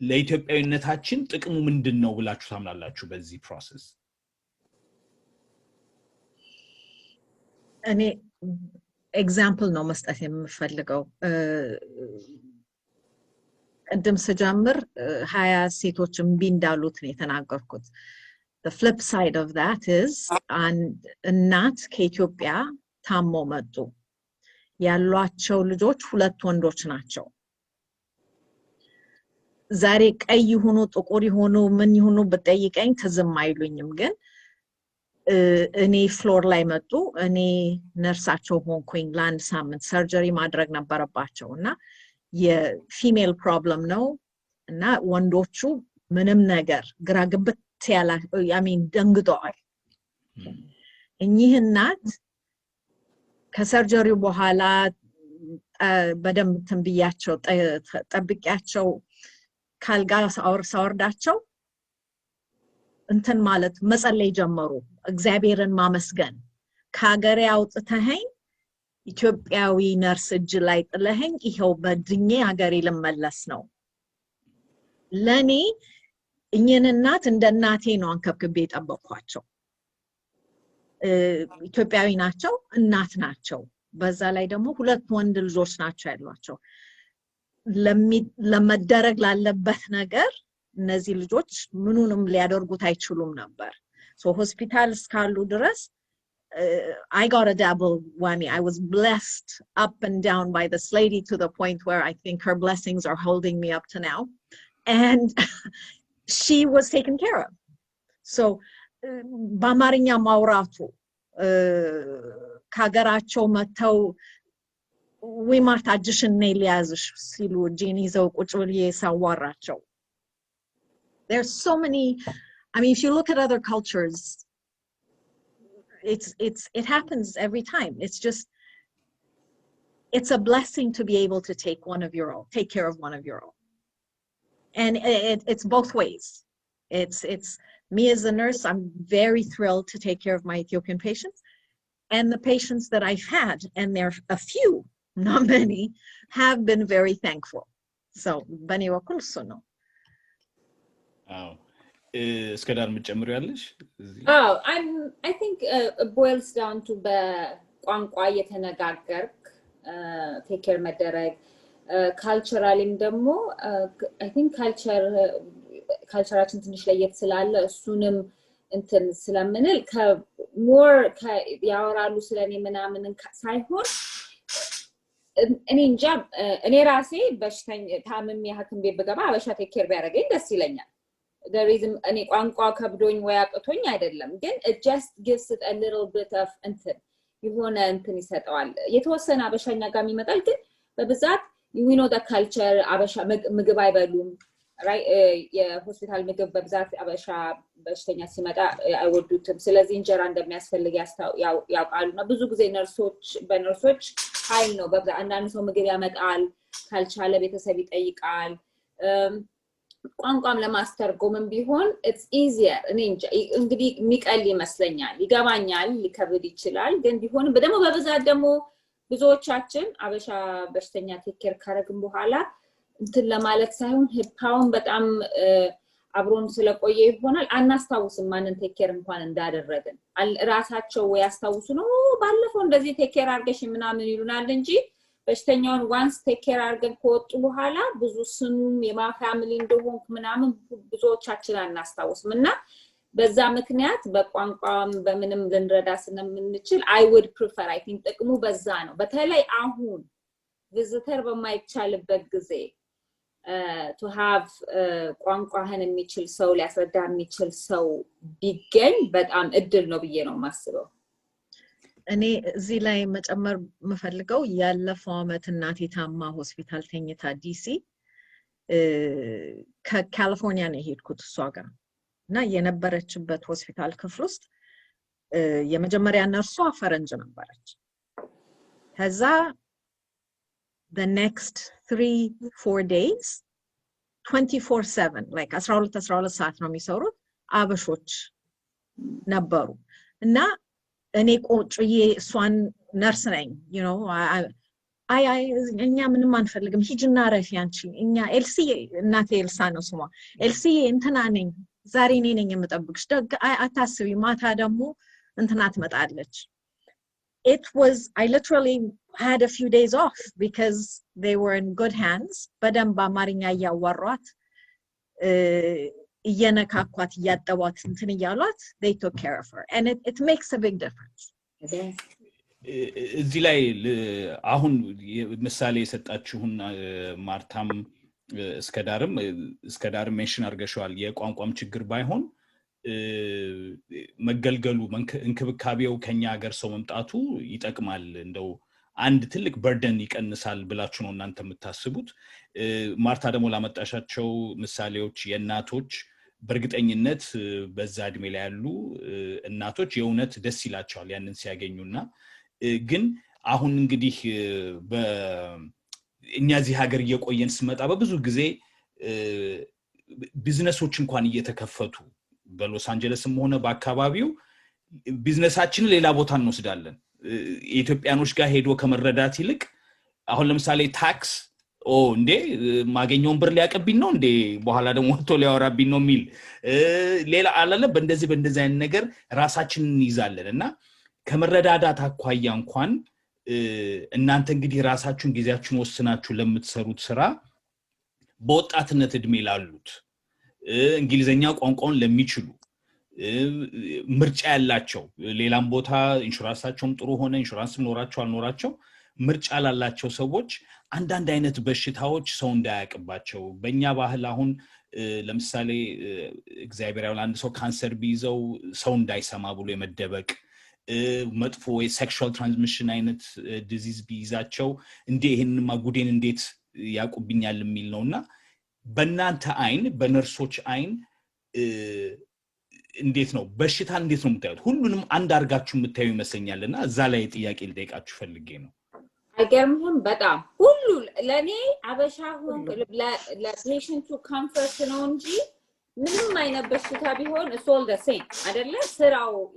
ለኢትዮጵያዊነታችን ጥቅሙ ምንድነው ብላችሁ ታምናላችሁ በዚህ ፕሮሰስ እኔ ኤግዛምፕል ነው መስጠት የምፈልገው ቀደም ስጀምር 20 ሴቶችም ቢንዳሉት ነው የተናገርኩት The flip side of that is እናት ከኢትዮጵያ ታሞ መጡ ያሏቸው ልጆች ሁለት ወንዶች ናቸው ዛሬ ቀይ ሆኖ ጥቁር ሆኖ ምን ሆኖ በጠይቀኝ ተዘም አይሉኝም ግን እኔ ፍሎር ላይ መጡ እኔ ነርሳቸው ሆንኩኝ ለአንድ ሳምንት ሰርጀሪ ማድረግ ነበረባቸውና የፊሜል ፕሮብለም ነው እና ወንዶቹ ምንም ነገር ግራ ግብት ያላ ደንግጠዋል እኚህ እናት ከሰርጀሪው በኋላ በደም ትንብያቸው ጠብቂያቸው ካልጋ ሳወርዳቸው እንትን ማለት መጸለይ ጀመሩ እግዚአብሔርን ማመስገን ከሀገሬ አውጥተኸኝ ኢትዮጵያዊ ነርስ እጅ ላይ ጥለኸኝ ይሄው በድኜ ሀገሬ ልመለስ ነው ለኔ እኚህን እናት እንደ እናቴ ነው አንከብክቤ ጠበቅኳቸው ኢትዮጵያዊ ናቸው እናት ናቸው በዛ ላይ ደግሞ ሁለት ወንድ ልጆች ናቸው ያሏቸው ለመደረግ ላለበት ነገር እነዚህ ልጆች ምኑንም ሊያደርጉት አይችሉም ነበር so hospital እስካሉ ድረስ I got a double whammy I was blessed up and down by this lady to the point where I think her blessings are holding me up to now and she was taken care of so በአማርኛ ማውራቱ ከሀገራቸው መተው ወይ ማርታጅሽን ነይ ሊያዝሽ ሲሉ ጂኒ ዘው ቁጭ ብዬ ሳዋራቸው there's so many I mean if you look at other cultures it happens every time it's a blessing to be able to take care of one of your own and it's both ways it's me as a nurse I'm very thrilled to take care of my Ethiopian patients and the patients that I've had and there are a few not many have been very thankful so bani wakul suno እስከዳር መጨመር ያለሽ I think it boils down to ቋንቋ የተነጋገርክ take care መደረግ culturally ደግሞ I think cultureችን ትንሽ ለየት ስላለ እሱንም እንትን ስለምንል more ያወራሉ ስለኔ ምናምን ሳይሆን እኔ እንጃ እኔ ራሴ በሽተኛ ታምም ያህክም በገባ አበሻ take care ቢያደርገኝ ደስ ይለኛል the reason እኔ ቋንቋ ከብዶኝ ወይ አቅቶኝ አይደለም ግን it just gives it a little bit of እንትን የሆነ እንትን ይሰጣዋል የተወሰነ አበሻኛ ጋር ይመጣል ግን በብዛት you know the culture አበሻ ምግብ አይበሉም right የሆስፒታል ምግብ በብዛት አበሻ በሽተኛ ሲመጣ አይወዱትም ስለዚህ እንጀራ እንደሚያስፈልግ ያውቃሉና ብዙ ጊዜ በነርሶች ኃይል ነው በብዛት አንዳንድ ሰው ምግብ ያመጣል ካልቻለ ቤተሰብ ይጠይቃል ቋንቋም ለማስተርጎምም ቢሆን it's easier እኔ እንግዲህ ሚቀል ይመስለኛል ይገባኛል ሊከብድ ይችላል ግን ቢሆንም በደሞ በብዛት ደግሞ ብዙዎቻችን አበሻ በሽተኛ ቴኬር ካረግን በኋላ እንትን ለማለት ሳይሆን ሂፓውን በጣም አብሮን ስለቆየ ይሆናል አናስታውስም ማንን ቴኬር እንኳን እንዳደረግን ራሳቸው ወይ ያስታውሱ ነው ባለፈው እንደዚህ ቴኬር አርገሽ ምናምን ይሉናል እንጂ በሽተኛውን once take care አርገን ከወጡ በኋላ ብዙ ስሙም የፋሚሊ እንደሆንክ ምናምን ብዙዎቻችን አናስታውስምና በዛ ምክንያት በቋንቋም በምንም ልንረዳ ስለምንችል I would prefer I think ጥቅሙ በዛ ነው በተለይ አሁን ቪዚተር በማይቻልበት ጊዜ to have ቋንቋህን የሚችል ሰው ሊያስረዳ የሚችል ሰው ቢገኝ በጣም እድል ነው ብዬ ነው ማስበው እኔ እዚህ ላይ መጨመር መፈልገው ያለፈው አመት እናቴ ታማ ሆስፒታል ተኝታ ዲሲ ከካሊፎርኒያ ነው ሄድኩት እሷ ጋር እና የነበረችበት ሆስፒታል ክፍል ውስጥ የመጀመሪያ ነርሷ ፈረንጅ ነበረች ከዛ the next 3-4 days 24/7 like 12 ሰዓት ነው የሚሰሩት አበሾች ነበሩ እና እኔ ቆጭዬ እሷን ነርስ ነኝ you know እኛ ምንም አንፈልግም ሂጅና ረፊ አንቺ እኛ ኤልሲ እናቴ ኤልሳ ነው ስሟ ኤልሲ እንትና ነኝ ዛሬ ነኝ የምጠብቅሽ አታስቢ ማታ ደግሞ እንትና ትመጣለች it was I literally had a few days off because they were in good hands በደንብ በአማርኛ ያዋሯት እየነካኳት ያጠዋት እንትን ይያሏት they took care of her and it makes a big difference እዚህ ላይ አሁን ምሳሌ የሰጣችሁን ማርታም እስከዳርም ሜንሽን አድርገሻል የቋንቋም ችግር ባይሆን መገልገሉ እንክብካቤው ከኛ ሀገር ሰው መምጣቱ ይጠቅማል እንደው አንድ ትልቅ በርደን ይቀንሳል ብላችሁ ነው እናንተ የምታስቡት ማርታ ደግሞ ላመጣሻቸው ምሳሌዎች የእናቶች በርግጠኝነት በዛ እድሜ ላይ ያሉ እናቶች የእውነት ደስ ይላቸዋል ያንን ሲያገኙና ግን አሁን እንግዲህ በእኛ እዚህ ሀገር እየቆየን ስመጣ በብዙ ጊዜ ቢዝነሶች እንኳን እየተከፈቱ በሎስ አንጀለስም ሆነ በአካባቢው ቢዝነሳችንን ሌላ ቦታ እንወስዳለን ኢትዮጵያኖች ጋር ሄዶ ከመረዳት ይልቅ አሁን ለምሳሌ ታክስ እንዴ ማገኘውን ብር ሊያቀብኝ ነው እንዴ በኋላ ደግሞ ወጥቶ ሊያወራብኝ ነው ሚል ሌላ አላለ በእንደዚህ አይነት ነገር ራሳችንን ይዛለንና ከመረዳዳት አኳያ እንኳን እናንተ እንግዲህ ራሳችሁን ጊዜያችሁን ወስናችሁ ለምትሰሩት ስራ በወጣትነት እድሜ ላሉት እንግሊዘኛ ቋንቋውን ለሚችሉ ምርጫ ያላቸው ሌላም ቦታ ኢንሹራንሳቸውም ጥሩ ሆነ ኢንሹራንስም ኖራቸው አልኖራቸው ምርጫ ላላቸው ሰዎች አንዳንድ አይነት በሽታዎች ሰው እንዳያቀባቸው በእኛ ባህል አሁን ለምሳሌ እግዚአብሔር ያው አንድ ሰው ካንሰር ቢይዘው ሰው እንዳይሰማ ብሎ የመደበቅ መጥፎ ወይ ሴክሹዋል ትራንስሚሽን አይነት ዲዚዝ ቢይዛቸው እንዴ ይሄንን ማጉዴን እንዴት ያቁብኛል የሚል ነውና በእናንተ አይን በነርሶች አይን እንዴት ነው በሽታ እንዴት ነው የምታዩት ሁሉንም አንድ አርጋችሁ የምታዩ ይመስለኛልና እዛ ላይ ጥያቄ ልጠይቃችሁ ፈልጌ ነው አይገርምም በጣም ሁሉ ለኔ አበሻ ሆን ለፔሽንቱ ኮምፎርት ነው እንጂ ምንም አይነት በሽታ ቢሆን it's all the same አይደለ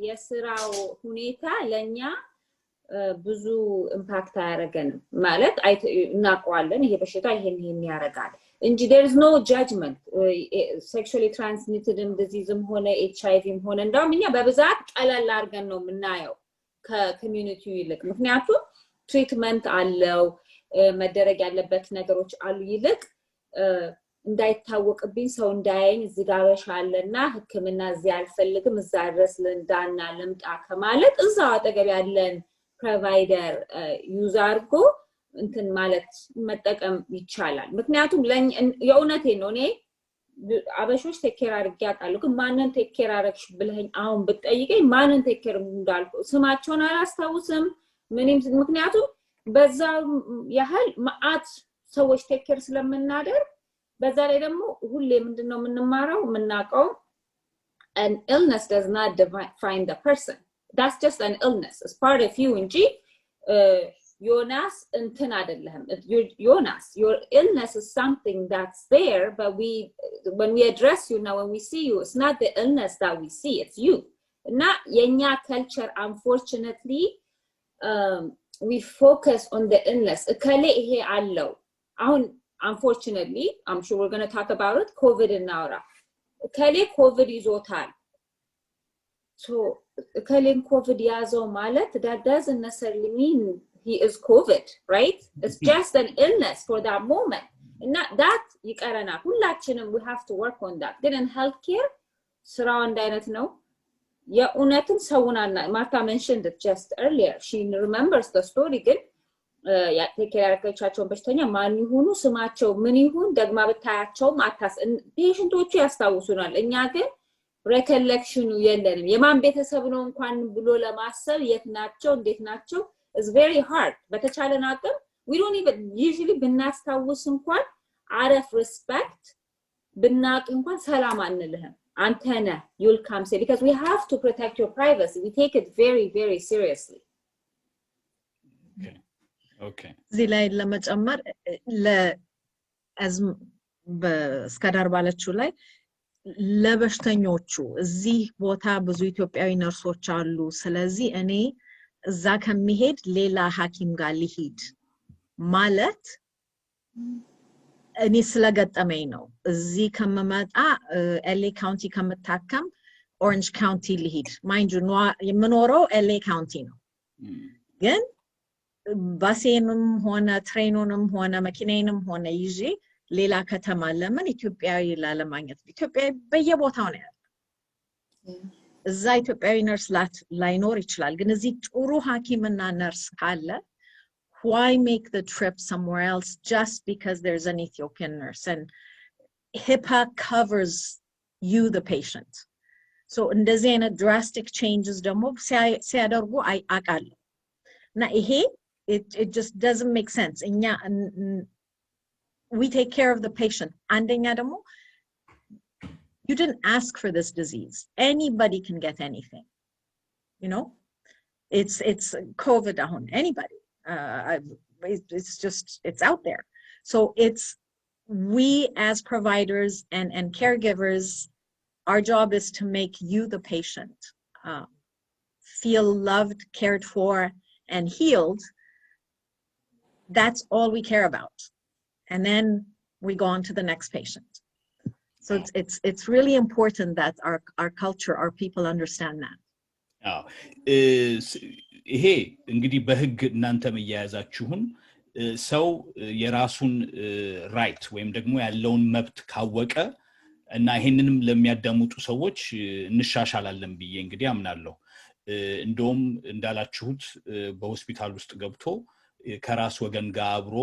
የስራው ሁኔታ ለኛ ብዙ ኢምፓክት አያረገንም ማለት እናቀዋለን ይሄ በሽታ ይሄን ያረጋል እንጂ there is no judgment sexually transmitted disease ሆነ HIV ሆነ እንደውም እኛ በብዛት ቀለል አርገን ነው የምናየው ከኮሚኒቲው ይልቅ ምክንያቱም ትሪትመንት አለው መደረግ ያለበት ነገሮች አሉ ይልቅ እንዳይታወቅብኝ ሰው እንዳያየኝ እዚህ ጋር በሻለና ህክምና እዚህ አልፈልግም እዛ ድረስ ለንዳና ለምጣ ከማለት እዛው አጠገብ ያለን ፕሮቫይደር ዩዝ አድርጎ እንትን ማለት መጠቀም ይቻላል ምክንያቱም የእውነቴ ነው እኔ አበሾች ቴኬር አድርጌ አውቃለሁ ግን ማንን ቴኬር አረግሽ ብለኝ አሁን ብትጠይቀኝ ማንን ቴኬር እንዳልኩ ስማቸውን አላስታውስም ምክንያቱም በዛ ያህል ማአት ሰዎች ቴኬር ስለምናደርግ በዛ ላይ ደግሞ ሁሌ ምንድነው የምንማረው የምናቀው an illness does not define the person that's just an illness it's part of you እንጂ Jonas እንትን አይደለም Jonas your illness is something that's there but when we address you now when we see you it's not the illness that we see it's you not የኛ culture unfortunately we focus on the illness ከሌ ይሄ አለው አሁን unfortunately I'm sure we're going to talk about it covid እናውራ ከሌ covid ይዞታል so ከሌን covid ያዘው ማለት that doesn't necessarily mean he is covid right it's just an illness for that moment and that ይቀረና ሁላችንም we have to work on that ግን in healthcare ስራው እንዳይነት ነው የኡነትን ሰውናና ማርታ mentioned it just earlier she remembers the story ግን ቴኬር ያረከቻቸውን በሽተኛ ማን ይሁኑ ስማቸው ምን ይሁን ደግማ በታያቸው ማታስ ፔሽንቶቹ ያስታውሱናል እኛ ግን recollection የለንም የማን ቤተሰብ ነው እንኳን ብሎ ለማሰብ የት ናቸው እንዴት ናቸው is very hard በተቻለን አቅም we don't even usually ብናስታውስ እንኳን out of respect ብናቅ እንኳን ሰላም አንልህም አንተነ you'll come say because we have to protect your privacy we take it very very seriously okay እዚህ ላይ ለመጨመር በስካዳር ባለችው ላይ ለበሽተኞቹ እዚህ ቦታ ብዙ ኢትዮጵያዊ ነርሶች አሉ ስለዚህ እኔ እዛ ከመሄድ ሌላ ሐኪም ጋር ሊሄድ ማለት እኔ ስለገጠመኝ ነው እዚህ ከመመጣ LA ካውንቲ ከመታከም ኦሬንጅ ካውንቲ ሊሄድ ማይንድ ዩ የምኖረው LA ካውንቲ ነው ግን ባሴንም ሆነ ትሬኑንም ሆነ መኪናዬንም ሆነ ይዤ ሌላ ከተማ ለምን ኢትዮጵያዊ ላለማግኘት ኢትዮጵያዊ በየቦታው ነው ያለው እዛ ኢትዮጵያዊ ነርስ ላይኖር ይችላል ግን እዚህ ጥሩ ሐኪምና ነርስ ካለ why make the trip somewhere else just because there's an Ethiopian nurse? And HIPPA covers you, the patient. So እንደዚህ አይነት drastic changes ደግሞ ሲያደርጉ አውቃለሁ እና ይሄ it just doesn't make sense. እኛ we take care of the patient. አንደኛ ደግሞ you didn't ask for this disease. Anybody can get anything. You know, it's COVID ahun. Anybody. It's just, it's out there. So it's, we as providers and caregivers, our job is to make you, the patient, feel loved, cared for, and healed. That's all we care about. And then we go on to the next patient. So it's really important that our culture, our people understand that. Oh, ይሄ እንግዲህ በህግ እናንተም ያያዛችሁን ሰው የራሱን ራይት ወይም ደግሞ ያለውን መብት ካወቀ እና ይሄንንም ለሚያዳምጡ ሰዎች እንሻሻላለን ብዬ እንግዲህ አምናለሁ እንደውም እንዳላችሁት በሆስፒታል ውስጥ ገብቶ ከራስ ወገን ጋር አብሮ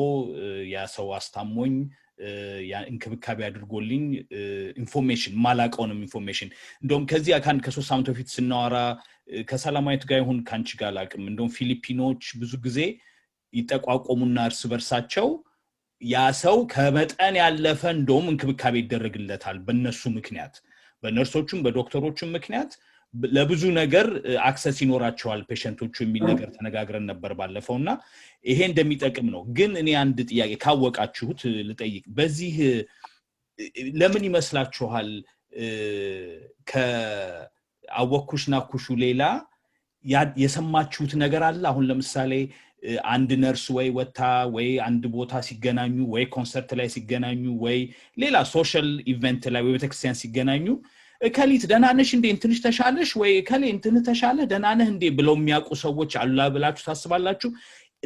ያ ሰው አስታሞኝ ያ እንክብካቤ አድርጎልኝ ኢንፎርሜሽን ማላቀውንም ኢንፎርሜሽን እንደውም ከዚህ አካን ከ3 ዓመት በፊት ስናወራ ከሰላማዊት ጋር ይሁን ካንቺ ጋር ላቅም እንደውም ፊሊፒኖች ብዙ ጊዜ ይተቋቆሙና እርስ በርሳቸው ያ ሰው ከመጠን ያለፈ እንደውም እንክብካቤ ይደረግለታል በእነሱ ምክንያት በነርሶቹም በዶክተሮቹም ምክንያት ለብዙ ነገር አክሰስ ይኖራቸዋል ፔሸንቶቹ የሚል ነገር ተነጋግረን ነበር ባለፈውና ይሄ እንደሚጠቅም ነው ግን እኔ አንድ ጥያቄ ካወቃችሁት ልጠይቅ በዚህ ለምን ይመስላችኋል ከአወኩሽና ኩሹ ሌላ የሰማችሁት ነገር አለ አሁን ለምሳሌ አንድ ነርስ ወይ ወታ ወይ አንድ ቦታ ሲገናኙ ወይ ኮንሰርት ላይ ሲገናኙ ወይ ሌላ ሶሻል ኢቨንት ላይ ወይ ቤተክርስቲያን ሲገናኙ ከሊት ደናነሽ እንዴ እንትንሽ ተሻለሽ ወይ ከሌ እንትን ተሻለ ደናነህ እንዴ ብለው የሚያውቁ ሰዎች አሉ ብላችሁ ታስባላችሁ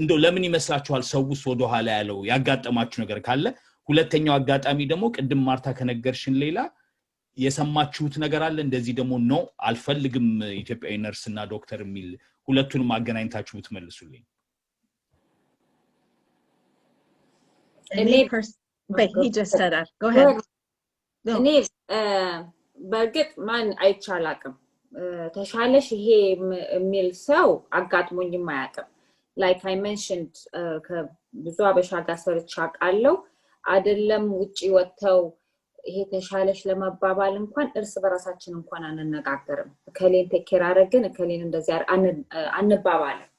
እንደው ለምን ይመስላችኋል ሰውስ ወደ ኋላ ያለው ያጋጠማችሁ ነገር ካለ ሁለተኛው አጋጣሚ ደግሞ ቅድም ማርታ ከነገርሽን ሌላ የሰማችሁት ነገር አለ እንደዚህ ደግሞ ነው አልፈልግም ኢትዮጵያዊ ነርስና ዶክተር የሚል ሁለቱንም አገናኝታችሁ ብትመልሱልኝ but he just said that go ahead እኔ በርግጥ ማን አይቻላቅም ተሻለሽ ይሄ የሚል ሰው አጋጥሞኝም አያውቅም like I mentioned ከብዙ አበሻ ጋር ሰርቻ ቃለው አይደለም ውጪ ወጥተው ይሄ ተሻለሽ ለማባባል እንኳን እርስ በራሳችን እንኳን አንነጋገርም ከሌን ተከራ አረግን ከሌን እንደዚህ አንባባልም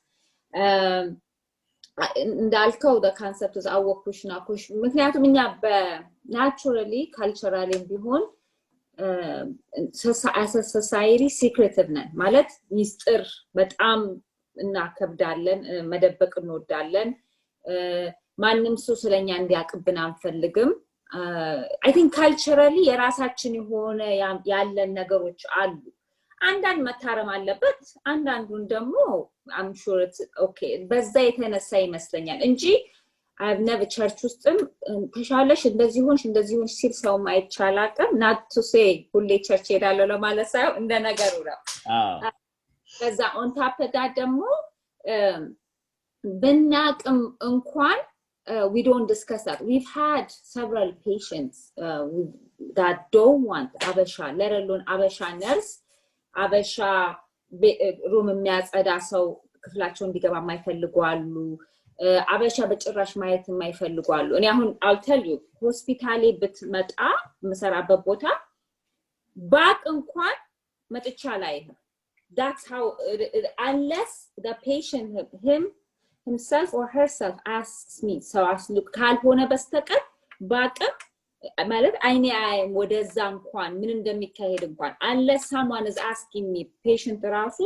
እንዳልከው the concept is አወኩሽና ኩሽ ምክንያቱም እኛ naturally culturally ቢሆን society secretive ነን ማለት ሚስጥር በጣም እናከብዳለን መደበቅ እንወዳለን ማንንም ሰው ስለኛ እንዲያቀብን አንፈልግም I think culturally የራሳችን የሆነ ያለን ነገሮች አሉ አንዳንድ መታረም አለበት አንዳንዱን ደግሞ I'm sure it's okay በዛ የተነሳ ይመስለኛል እንጂ I've never church ውስጥም ተሻለሽ እንደዚህ ሆንሽ ሲል ሰው ማይቻላቀም not to say ሁሌ ቸርች ሄዳለሁ ለማለት ሳይሆን እንደ ነገሩ ነው ከዛ on top of that ደግሞ በናቅም እንኳን we don't discuss that we've had several patients that don't want abasha let alone abasha nurse abasha room የሚያጸዳ ሰው ክፍላቸው እንዲገባ ማይፈልጉ አሉ አበሻ በጭራሽ ማየት የማይፈልጉ አሉ እኔ አሁን I'll tell you ሆስፒታሌ ብትመጣ መሰራበት ቦታ ባቅ እንኳን መጥቻ ላይ that's how unless the patient himself or herself asks me so as look ካልሆነ በስተቀር ባቅ ማለት አይኔ አይም ወደዛ እንኳን ምን እንደሚካሄድ እንኳን unless someone is asking me patient ራሱ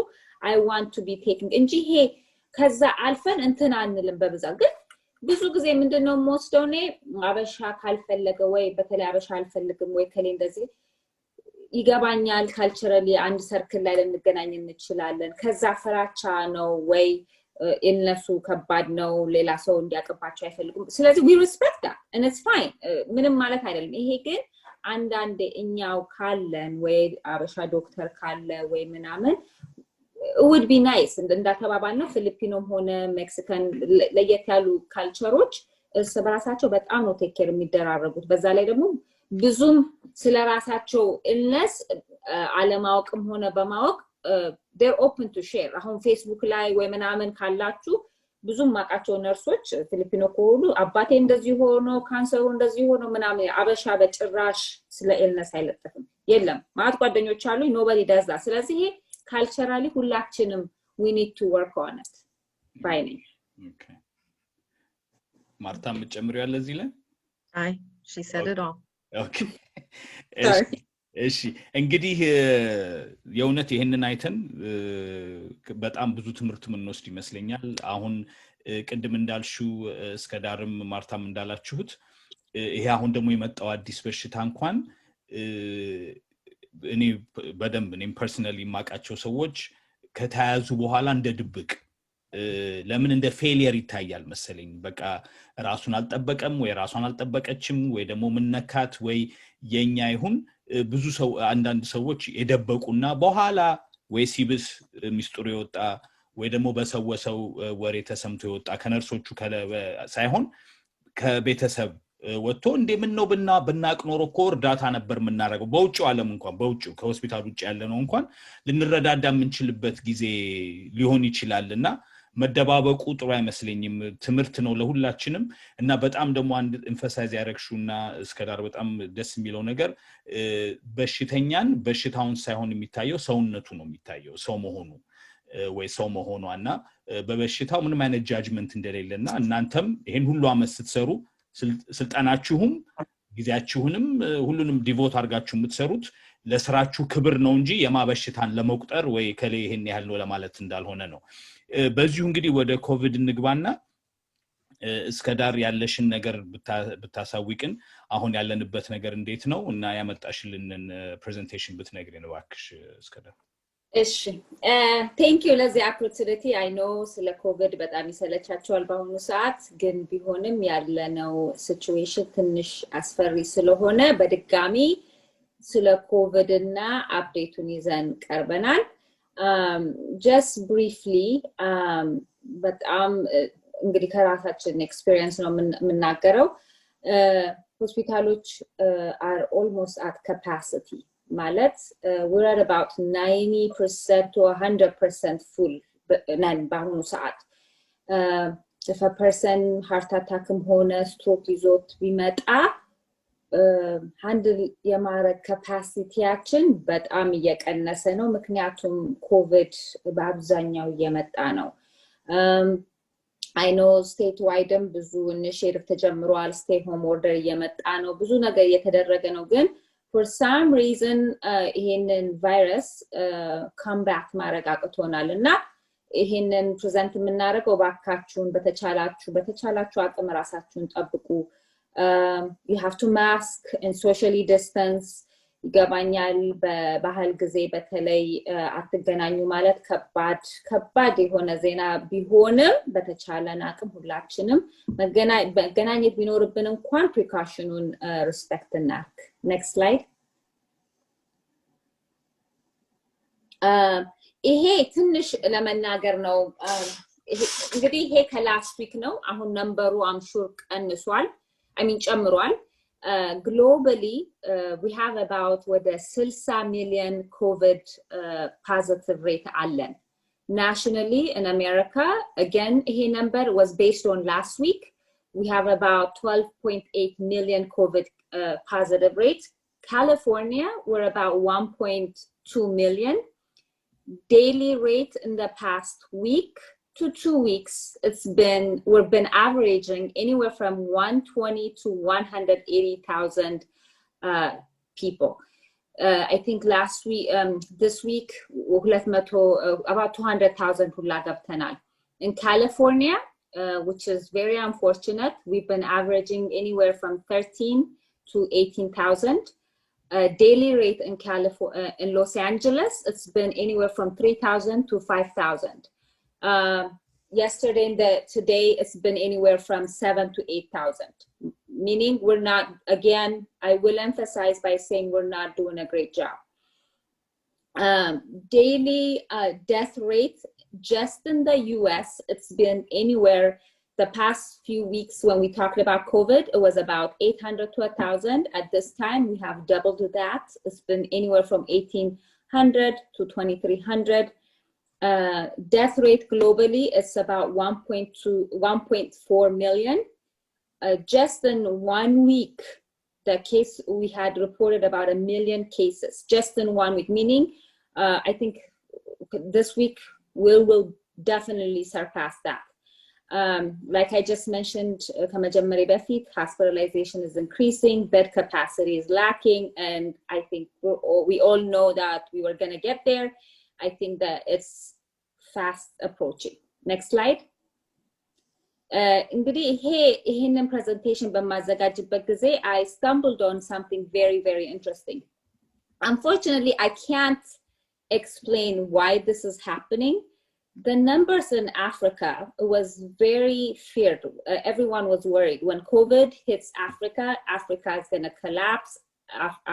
I want to be taken እንጂ ይሄ ከዛ አልፈን እንትን አንልም በብዛት ግን ብዙ ጊዜ ምንድነው ሞስቶኔ አበሻ ካልፈለገ ወይ በተለይ አበሻ አልፈልግም ወይ ከሌ እንደዚህ ይገባኛል ካልቸራሊ አንድ ሰርክል ላይ ልንገናኝ እንችላለን ከዛ ፍራቻ ነው ወይ እነሱ ከባድ ነው ሌላ ሰው እንዲያቀባቸው አይፈልጉም ስለዚህ we respect that and it's fine ምንም ማለት አይደለም ይሄ ግን አንዳንዴ እኛው ካለን ወይ አበሻ ዶክተር ካለ ወይ ምናምን would be nice እንዳተባባልነው ፊሊፒኖም ሆነ ሜክሲካን ለየት ያሉ ካልቸሮች እርስ በራሳቸው በጣም ነው ቴክ ኬር የሚደራረጉት በዛ ላይ ደግሞ ብዙም ስለራሳቸው ኢልነስ አለማወቅም ሆነ በማወቅ they're open to share አሁን ፌስቡክ ላይ ወይ ምናምን ካላችሁ ብዙም ማቃቸው ነርሶች ፊሊፒኖ ኮሉ አባቴ እንደዚህ ሆኖ ካንሰሩ እንደዚህ ሆኖ ምናምን አበሻ በጭራሽ ስለ ኢልነስ አይለጥፍም የለም ማለት ጓደኞች አሉ nobody does that ስለዚህ culturally ሁላችንም we need to work on it fine okay ማርታ ምጨምሪው ያለ እዚህ ላይ አይ she said it all okay እሺ እንግዲህ የውነት ይሄንን አይተን በጣም ብዙ ትምርት ምንወስድ ይመስለኛል አሁን ቅድም እንዳልሽው እስከ ዳርም ማርታም እንዳላችሁት ይሄ አሁን ደግሞ የመጣው አዲስ በሽታ እንኳን እኔ በደንብ እኔም ፐርሰናሊ ማቃቸው ሰዎች ከተያዙ በኋላ እንደ ድብቅ ለምን እንደ ፌሊየር ይታያል መሰለኝ በቃ ራሱን አልጠበቀም ወይ ራሱን አልጠበቀችም ወይ ደግሞ ምንነካት ወይ የኛ ይሁን ብዙ ሰው አንዳንድ ሰዎች የደበቁና በኋላ ወይ ሲብስ ሚስጥሩ ይወጣ ወይ ደግሞ በሰወሰው ወሬ ተሰምቶ ይወጣ ከነርሶቹ ሳይሆን ከቤተሰብ ወጥቶ እንደምን ነው በናቅ ኖሮ እኮ እርዳታ ነበር ምናረገው በውጭው ዓለም እንኳን በውጭው ከሆስፒታል ውጭ ያለ ነው እንኳን ልንረዳዳ ምንችልበት ጊዜ ሊሆን ይችላልና መደባበቁ ጥሩ አይመስለኝም ትምርት ነው ለሁላችንም እና በጣም ደግሞ አንድ ኤምፋሳይዝ ያረክሹና እስከዳር በጣም ደስ የሚለው ነገር በሽተኛን በሽታውን ሳይሆን የሚታየው ሰውነቱ ነው የሚታየው ሰው መሆኑ ወይ ሰው መሆኗና በበሽታው ምንም አይነት ጃጅመንት እንደሌለና እናንተም ይሄን ሁሉ አመት ስትሰሩ ስልጣናችሁም ጊዜያችሁንም ሁሉንም ዲቮት አርጋችሁ የምትሰሩት ለስራችሁ ክብር ነው እንጂ የማበሽታን ለመቁጠር ወይ ከሌ ይሄን ያህል ነው ለማለት እንዳልሆነ ነው በዚሁ እንግዲህ ወደ ኮቪድ እንግባና እስከዳር ያለሽን ነገር ብታሳውቂን አሁን ያለንበት ነገር እንዴት ነው እና ያመጣሽልንን ፕሬዘንቴሽን ብትነግሪን እባክሽ እስከዳር እሺ thank you ለዚህ opportunity I know ስለ ኮቪድ በጣም ይሰለቻቸዋል በአሁኑ ሰዓት ግን ቢሆንም ያለነው ሲቹዌሽን ትንሽ አስፈሪ ስለሆነ በድጋሚ ስለ ኮቪድ እና አፕዴቱን ይዘን ቀርበናል just briefly በጣም እንግዲህ ከራሳችን ኤክስፒሪየንስ ነው የምናገረው ሆስፒታሎች are almost at capacity ማለት we're at about 90% to 100% full በአሁኑ ሰዓት if a person heart attackም ሆነ stroke ይዞት ቢመጣ ሃንድል የማረግ ካፓሲቲያችን በጣም እየቀነሰ ነው ምክንያቱም ኮቪድ በአብዛኛው እየመጣ ነው I know statewide ብዙ ኢኒሺዬቲቭ ተጀምሯል stay home order እየመጣ ነው ብዙ ነገር እየተደረገ ነው ግን for some reason ይሄንን ቫይረስ come back ማረግ አቅቶናልና ይሄንን ፕሬዘንት የምናደርገው ባካችሁን በተቻላችሁ አቅም ራሳችሁን ጠብቁ you have to mask and socially distance ይገባኛል በባህል ጊዜ በተለይ አትገናኙ ማለት ከባድ የሆነ ዜና ቢሆንም በተቻለን አቅም ሁላችንም መገናኘት ቢኖርብን እንኳን ፕሪካሽኑን ሪስፔክት እናርግ next slide ይሄ ትንሽ ለመናገር ነው እንግዲህ ይሄ ከላስት ዊክ ነው አሁን ነምበሩ I'm sure ቀንሷል I mean ጨምሯል globally we have about with a 60 million covid positive rate allen nationally in America again he number was based on last week we have about 12.8 million covid positive rate California we're about 1.2 million daily rate in the past week to 2 weeks we've been averaging anywhere from 120 to 180,000 people I think last week this week about 200,000 ሁላ ገብተናል in California which is very unfortunate we've been averaging anywhere from 13 to 18,000 daily rate in California in Los Angeles it's been anywhere from 3,000 to 5,000 yesterday and today it's been anywhere from 7 to 8,000 meaning we're not, again, I will emphasize by saying we're not doing a great job. Daily death rate just in the US, it's been anywhere the past few weeks when we talked about COVID, it was about 800 to 1,000. At this time, we have doubled that. It's been anywhere from 1,800 to 2,300. Death rate globally is about 1.4 million. Just in 1 week, the case we had reported about 1 million cases just in 1 week, meaning I think this week will definitely surpass that. Like I just mentioned, hospitalization is increasing, bed capacity is lacking, and I think we all know that we were going to get there. I think that it's fast approaching. Next slide. እንግዲህ ይሄንን presentation በማዘጋጅበት ጊዜ I stumbled on something very, very interesting. Unfortunately, I can't explain why this is happening. The numbers in Africa was very feared. Everyone was worried. When COVID hits Africa, Africa is going to collapse.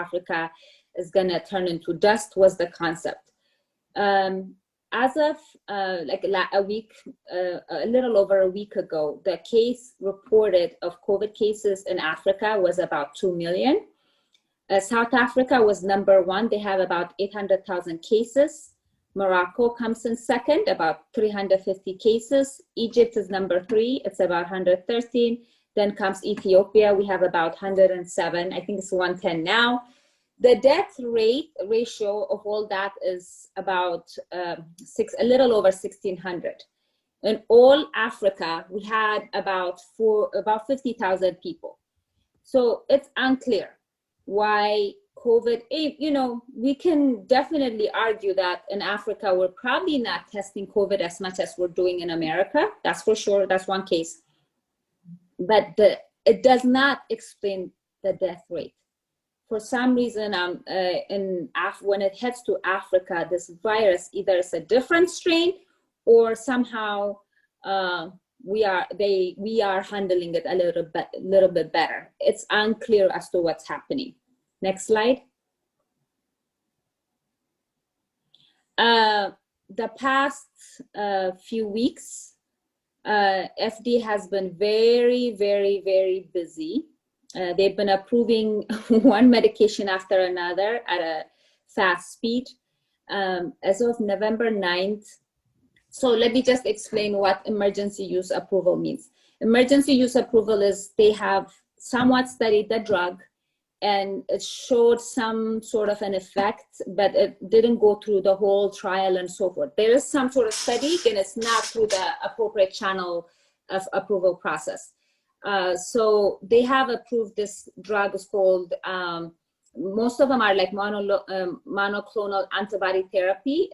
Africa is going to turn into dust was the concept. As of a little over a week ago, the case reported of COVID cases in Africa was about 2 million. South Africa was number 1. They have about 800,000 cases. Morocco comes in second, about 350 cases. Egypt is number 3. It's about 113. Then comes Ethiopia. We have about 107. I think it's 110 now. The death rate ratio of all that is about a little over 1,600. In all Africa, we had about 50,000 people. So it's unclear why COVID, you know, we can definitely argue that in Africa, we're probably not testing COVID as much as we're doing in America. That's for sure. That's one case. But it does not explain the death rate. For some reason, when it heads to Africa, this virus either is a different strain or somehow we are handling it a little bit better. It's unclear as to what's happening. Next slide. The past few weeks, FDA has been very, very, very busy. They've been approving one medication after another at a fast speed. As of November 9th, so let me just explain what emergency use approval means. Emergency use approval is they have somewhat studied the drug and it showed some sort of an effect, but it didn't go through the whole trial and so forth. There is some sort of study and it's not through the appropriate channel of approval process. So they have approved this drug. Is called, most of them are like monoclonal antibody therapy.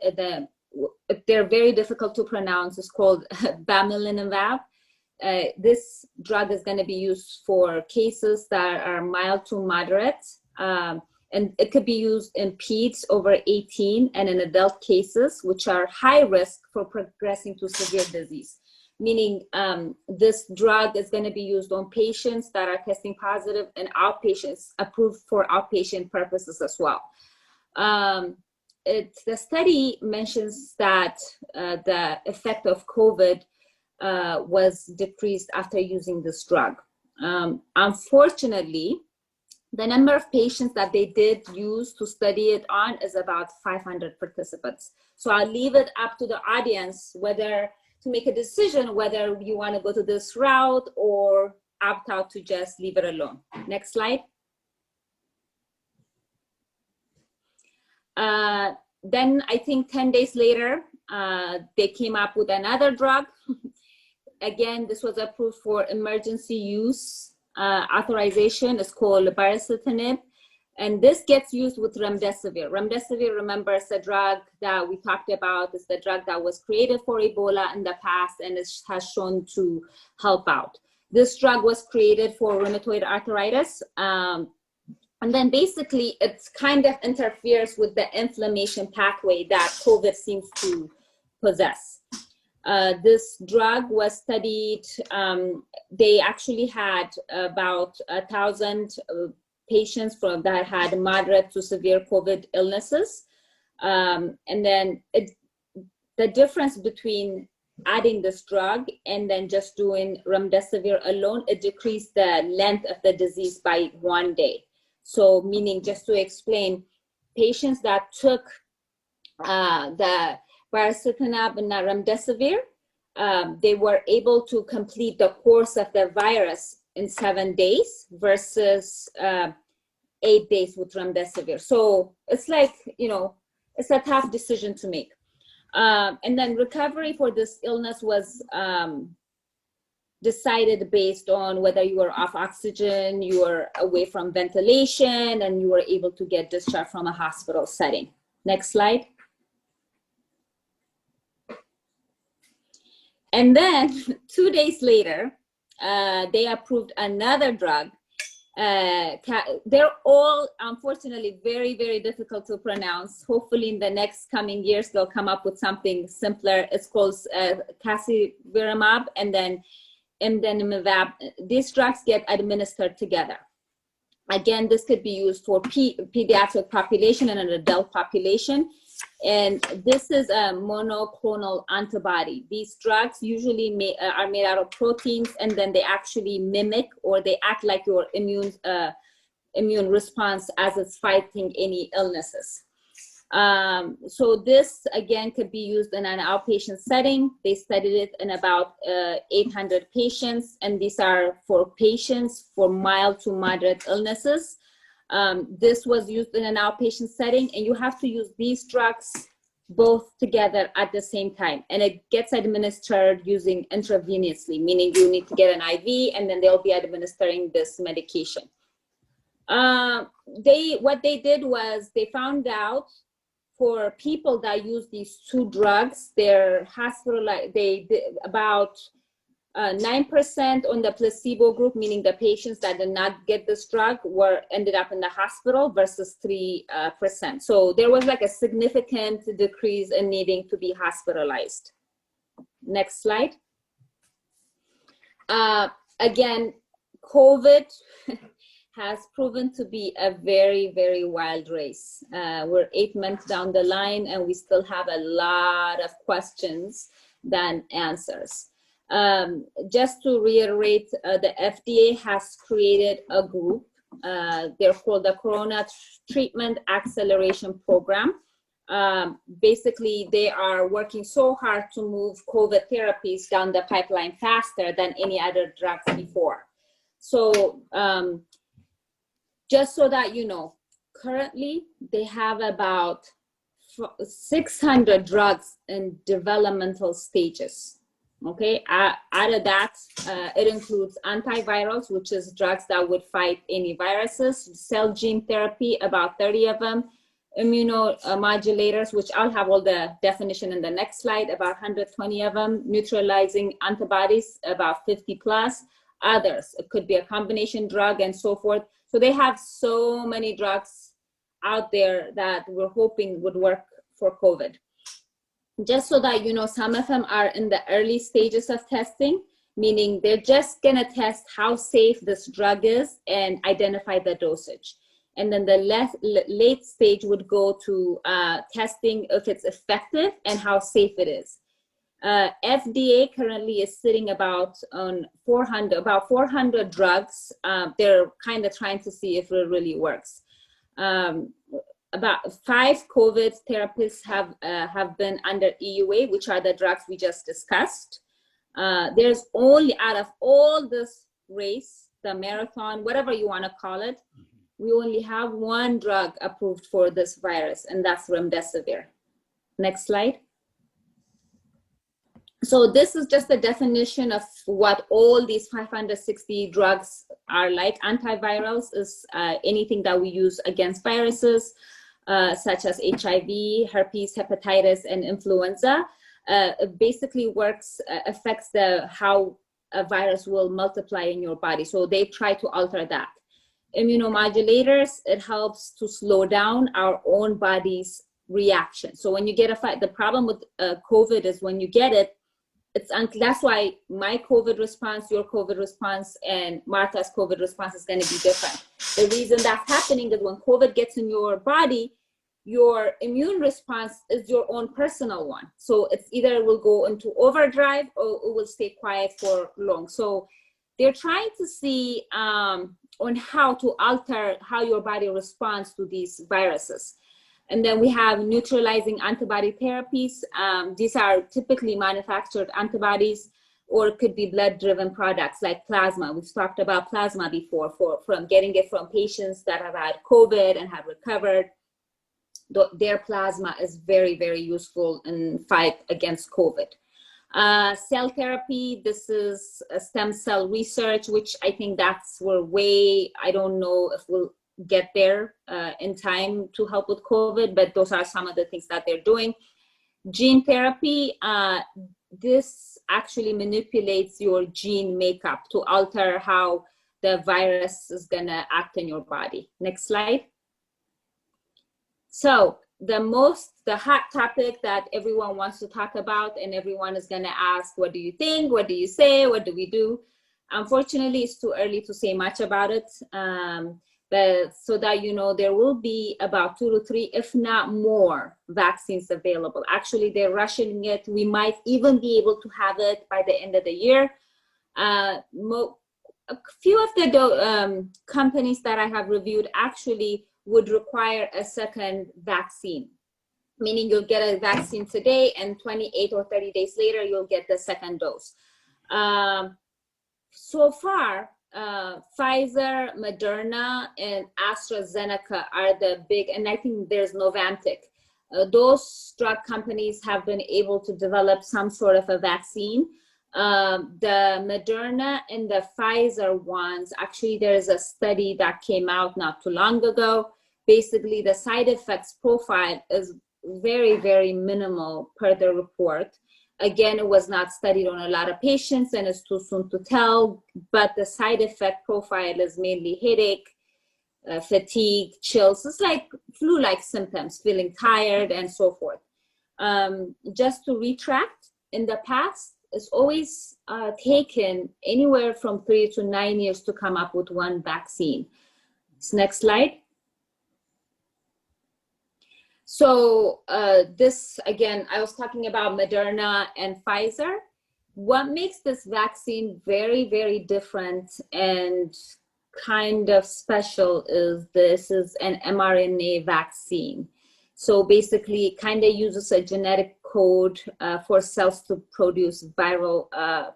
They're very difficult to pronounce. It's called bamlanivimab. This drug is going to be used for cases that are mild to moderate. And it could be used in peds over 18 and in adult cases, which are high risk for progressing to severe disease. Meaning this drug is going to be used on patients that are testing positive and outpatients, approved for outpatient purposes as well. The study mentions that the effect of COVID was decreased after using this drug. Unfortunately, the number of patients that they did use to study it on is about 500 participants. So I'll leave it up to the audience to make a decision whether you want to go to this route or opt out to just leave it alone. Next slide. Then I think 10 days later, they came up with another drug. Again, this was approved for emergency use authorization. It's called baricitinib. And this gets used with remdesivir. Remdesivir, remember, is a drug that we talked about. It's the drug that was created for Ebola in the past and it has shown to help out. This drug was created for rheumatoid arthritis. And then basically it kind of interferes with the inflammation pathway that COVID seems to possess. This drug was studied. They actually had about 1,000 patients that had moderate to severe COVID illnesses. And then the difference between adding this drug and then just doing remdesivir alone, it decreased the length of the disease by 1 day. So meaning, just to explain, patients that took the baricitinib and remdesivir, they were able to complete the course of the virus in 7 days versus 8 days with remdesivir. So it's like, you know, it's a tough decision to make. And then recovery for this illness was decided based on whether you were off oxygen, you were away from ventilation, and you were able to get discharged from a hospital setting. Next slide. And then 2 days later, they approved another drug. They're all, unfortunately, very, very difficult to pronounce. Hopefully in the next coming years, they'll come up with something simpler. It's called casirivimab and then imdenimab. These drugs get administered together. Again, this could be used for pediatric population and an adult population. And this is a monoclonal antibody. These drugs usually are made out of proteins, and then they actually mimic, or they act like your immune response as it's fighting any illnesses. So this, again, could be used in an outpatient setting. They studied it in about 800 patients, and these are for patients for mild to moderate illnesses. This was used in an outpatient setting, and you have to use these drugs both together at the same time. And it gets administered using intravenously, meaning you need to get an IV, and then they'll be administering this medication. What they did was they found out for people that use these two drugs, they're hospitalized. They did about 9% on the placebo group, meaning the patients that did not get this drug ended up in the hospital versus 3%. So there was like a significant decrease in needing to be hospitalized. Next slide. Again, COVID has proven to be a very, very wild race. We're 8 months down the line, and we still have a lot of questions than answers. Just to reiterate, the FDA has created a group. They're called the Corona Treatment Acceleration Program. Basically, they are working so hard to move COVID therapies down the pipeline faster than any other drugs before. So just so that you know, currently they have about 600 drugs in developmental stages. Okay, out of that, it includes antivirals, which is drugs that would fight any viruses, cell gene therapy, about 30 of them, immunomodulators, which I'll have all the definition in the next slide, about 120 of them, neutralizing antibodies, about 50 plus, others. It could be a combination drug and so forth. So they have so many drugs out there that we're hoping would work for COVID. Just so that you know, some of them are in the early stages of testing, meaning they're just gonna test how safe this drug is and identify the dosage. And then the late stage would go to testing if it's effective and how safe it is. FDA currently is sitting about 400 drugs. They're kind of trying to see if it really works. About 5 COVID therapies have been under EUA, which are the drugs we just discussed. There's only, out of all this race, the marathon, whatever you want to call it, we only have 1 drug approved for this virus, and that's remdesivir. Next slide. So this is just a definition of what all these 560 drugs are like. Antivirals is anything that we use against viruses, such as HIV, herpes, hepatitis, and influenza. It basically affects how a virus will multiply in your body. So they try to alter that. Immunomodulators, it helps to slow down our own body's reaction. So when you get the problem with COVID is when you get it, that's why my COVID response, your COVID response, and Martha's COVID response is going to be different. The reason that's happening is when COVID gets in your body, your immune response is your own personal one. So it's either it will go into overdrive or it will stay quiet for long. So they're trying to see on how to alter how your body responds to these viruses. And then we have neutralizing antibody therapies. These are typically manufactured antibodies, or it could be blood-driven products like plasma. We've talked about plasma before, from getting it from patients that have had COVID and have recovered. Their plasma is very, very useful in fight against COVID. Cell therapy, this is a stem cell research, which I think that's where I don't know if we'll get there in time to help with COVID, but those are some of the things that they're doing. Gene therapy, this actually manipulates your gene makeup to alter how the virus is gonna act in your body. Next slide. So the hot topic that everyone wants to talk about and everyone is gonna ask, what do you think? What do you say? What do we do? Unfortunately, it's too early to say much about it. But so that you know, there will be about 2 to 3, if not more, vaccines available. Actually, they're rushing it. We might even be able to have it by the end of the year. A few of the companies that I have reviewed actually would require a second vaccine, meaning you'll get a vaccine today and 28 or 30 days later, you'll get the second dose. So far, Pfizer, Moderna, and AstraZeneca are the big, and I think there's Novantic. Those drug companies have been able to develop some sort of a vaccine. The Moderna and the Pfizer ones, actually there's a study that came out not too long ago. Basically, the side effects profile is very, very minimal per the report. Again, it was not studied on a lot of patients and it's too soon to tell, but the side effect profile is mainly headache, fatigue, chills. It's like flu-like symptoms, feeling tired and so forth. Just to retract, in the past, it's always taken anywhere from 3 to 9 years to come up with one vaccine. Next slide. So this, again, I was talking about Moderna and Pfizer. What makes this vaccine very, very different and kind of special is this is an mRNA vaccine. So basically, it kind of uses a genetic code for cells to produce viral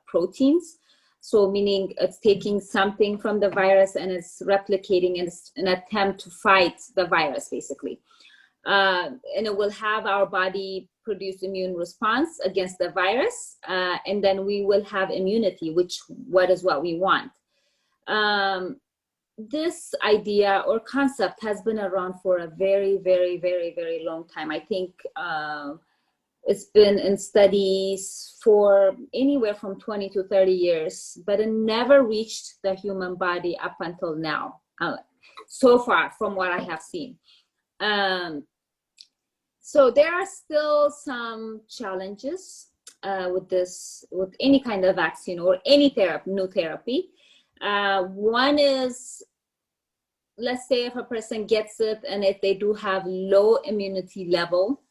proteins. So meaning it's taking something from the virus and it's replicating in an attempt to fight the virus, basically. And it will have our body produce immune response against the virus, and then we will have immunity, which is what we want. This idea or concept has been around for a very, very, very, very long time. I think it's been in studies for anywhere from 20 to 30 years, but it never reached the human body up until now, so far from what I have seen. So there are still some challenges with any kind of vaccine or any new therapy. One is, let's say if a person gets it and if they do have low immunity level,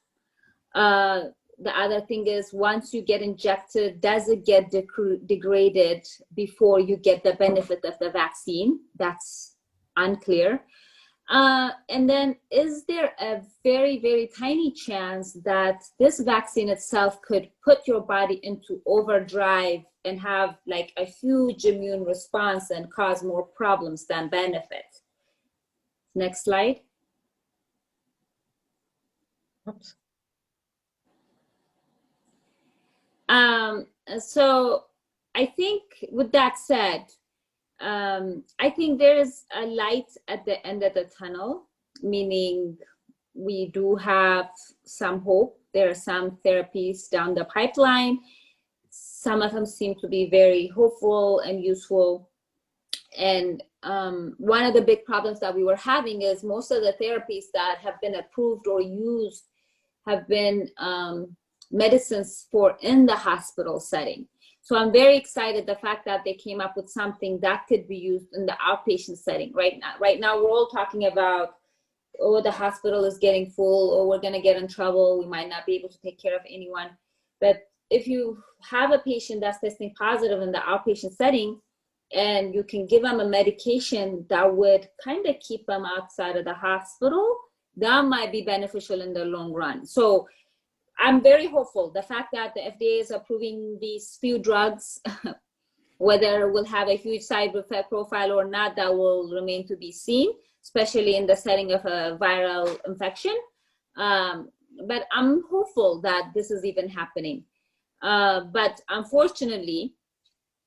the other thing is once you get injected, does it get degraded before you get the benefit of the vaccine? That's unclear. And then is there a very, very tiny chance that this vaccine itself could put your body into overdrive and have like a huge immune response and cause more problems than benefit? Next slide. Oops. So I think with that said, I think there's a light at the end of the tunnel, meaning we do have some hope. There are some therapies down the pipeline. Some of them seem to be very hopeful and useful. And one of the big problems that we were having is most of the therapies that have been approved or used have been medicines for in the hospital setting. So I'm very excited the fact that they came up with something that could be used in the outpatient setting right now. Right now, we're all talking about, oh, the hospital is getting full, or we're going to get in trouble. We might not be able to take care of anyone. But if you have a patient that's testing positive in the outpatient setting, and you can give them a medication that would kind of keep them outside of the hospital, that might be beneficial in the long run. So I'm very hopeful. The fact that the FDA is approving these few drugs, whether it will have a huge side effect profile or not, that will remain to be seen, especially in the setting of a viral infection. But I'm hopeful that this is even happening. But unfortunately,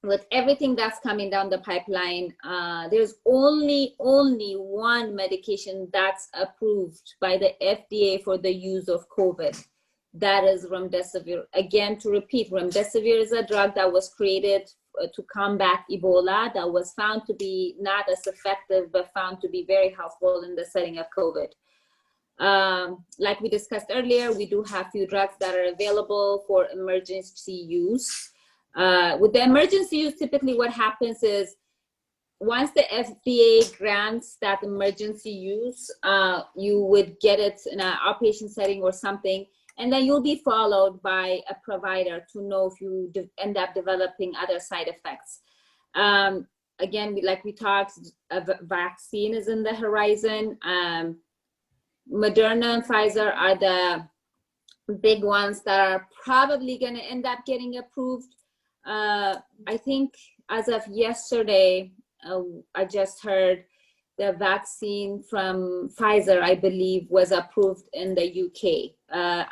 with everything that's coming down the pipeline, there's only one medication that's approved by the FDA for the use of COVID. That is remdesivir. Again, to repeat, remdesivir is a drug that was created to combat Ebola, that was found to be not as effective, but found to be very helpful in the setting of COVID. Like we discussed earlier, we do have few drugs that are available for emergency use. With the emergency use, typically what happens is once the FDA grants that emergency use, you would get it in an outpatient setting or something, and then you'll be followed by a provider to know if you end up developing other side effects. Again, like we talked, a vaccine is in the horizon. Moderna and Pfizer are the big ones that are probably going to end up getting approved. I think as of yesterday, I just heard the vaccine from Pfizer, I believe, was approved in the UK.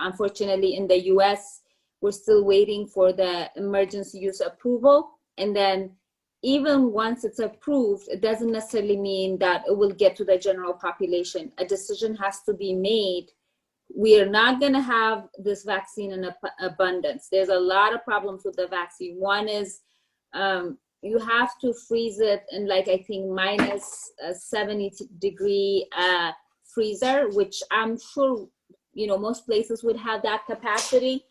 Unfortunately, in the US, we're still waiting for the emergency use approval. And then even once it's approved, it doesn't necessarily mean that it will get to the general population. A decision has to be made. We are not going to have this vaccine in abundance. There's a lot of problems with the vaccine. One is you have to freeze it in, like, I think minus 70-degree freezer, which I'm sure, you know, most places would have that capacity.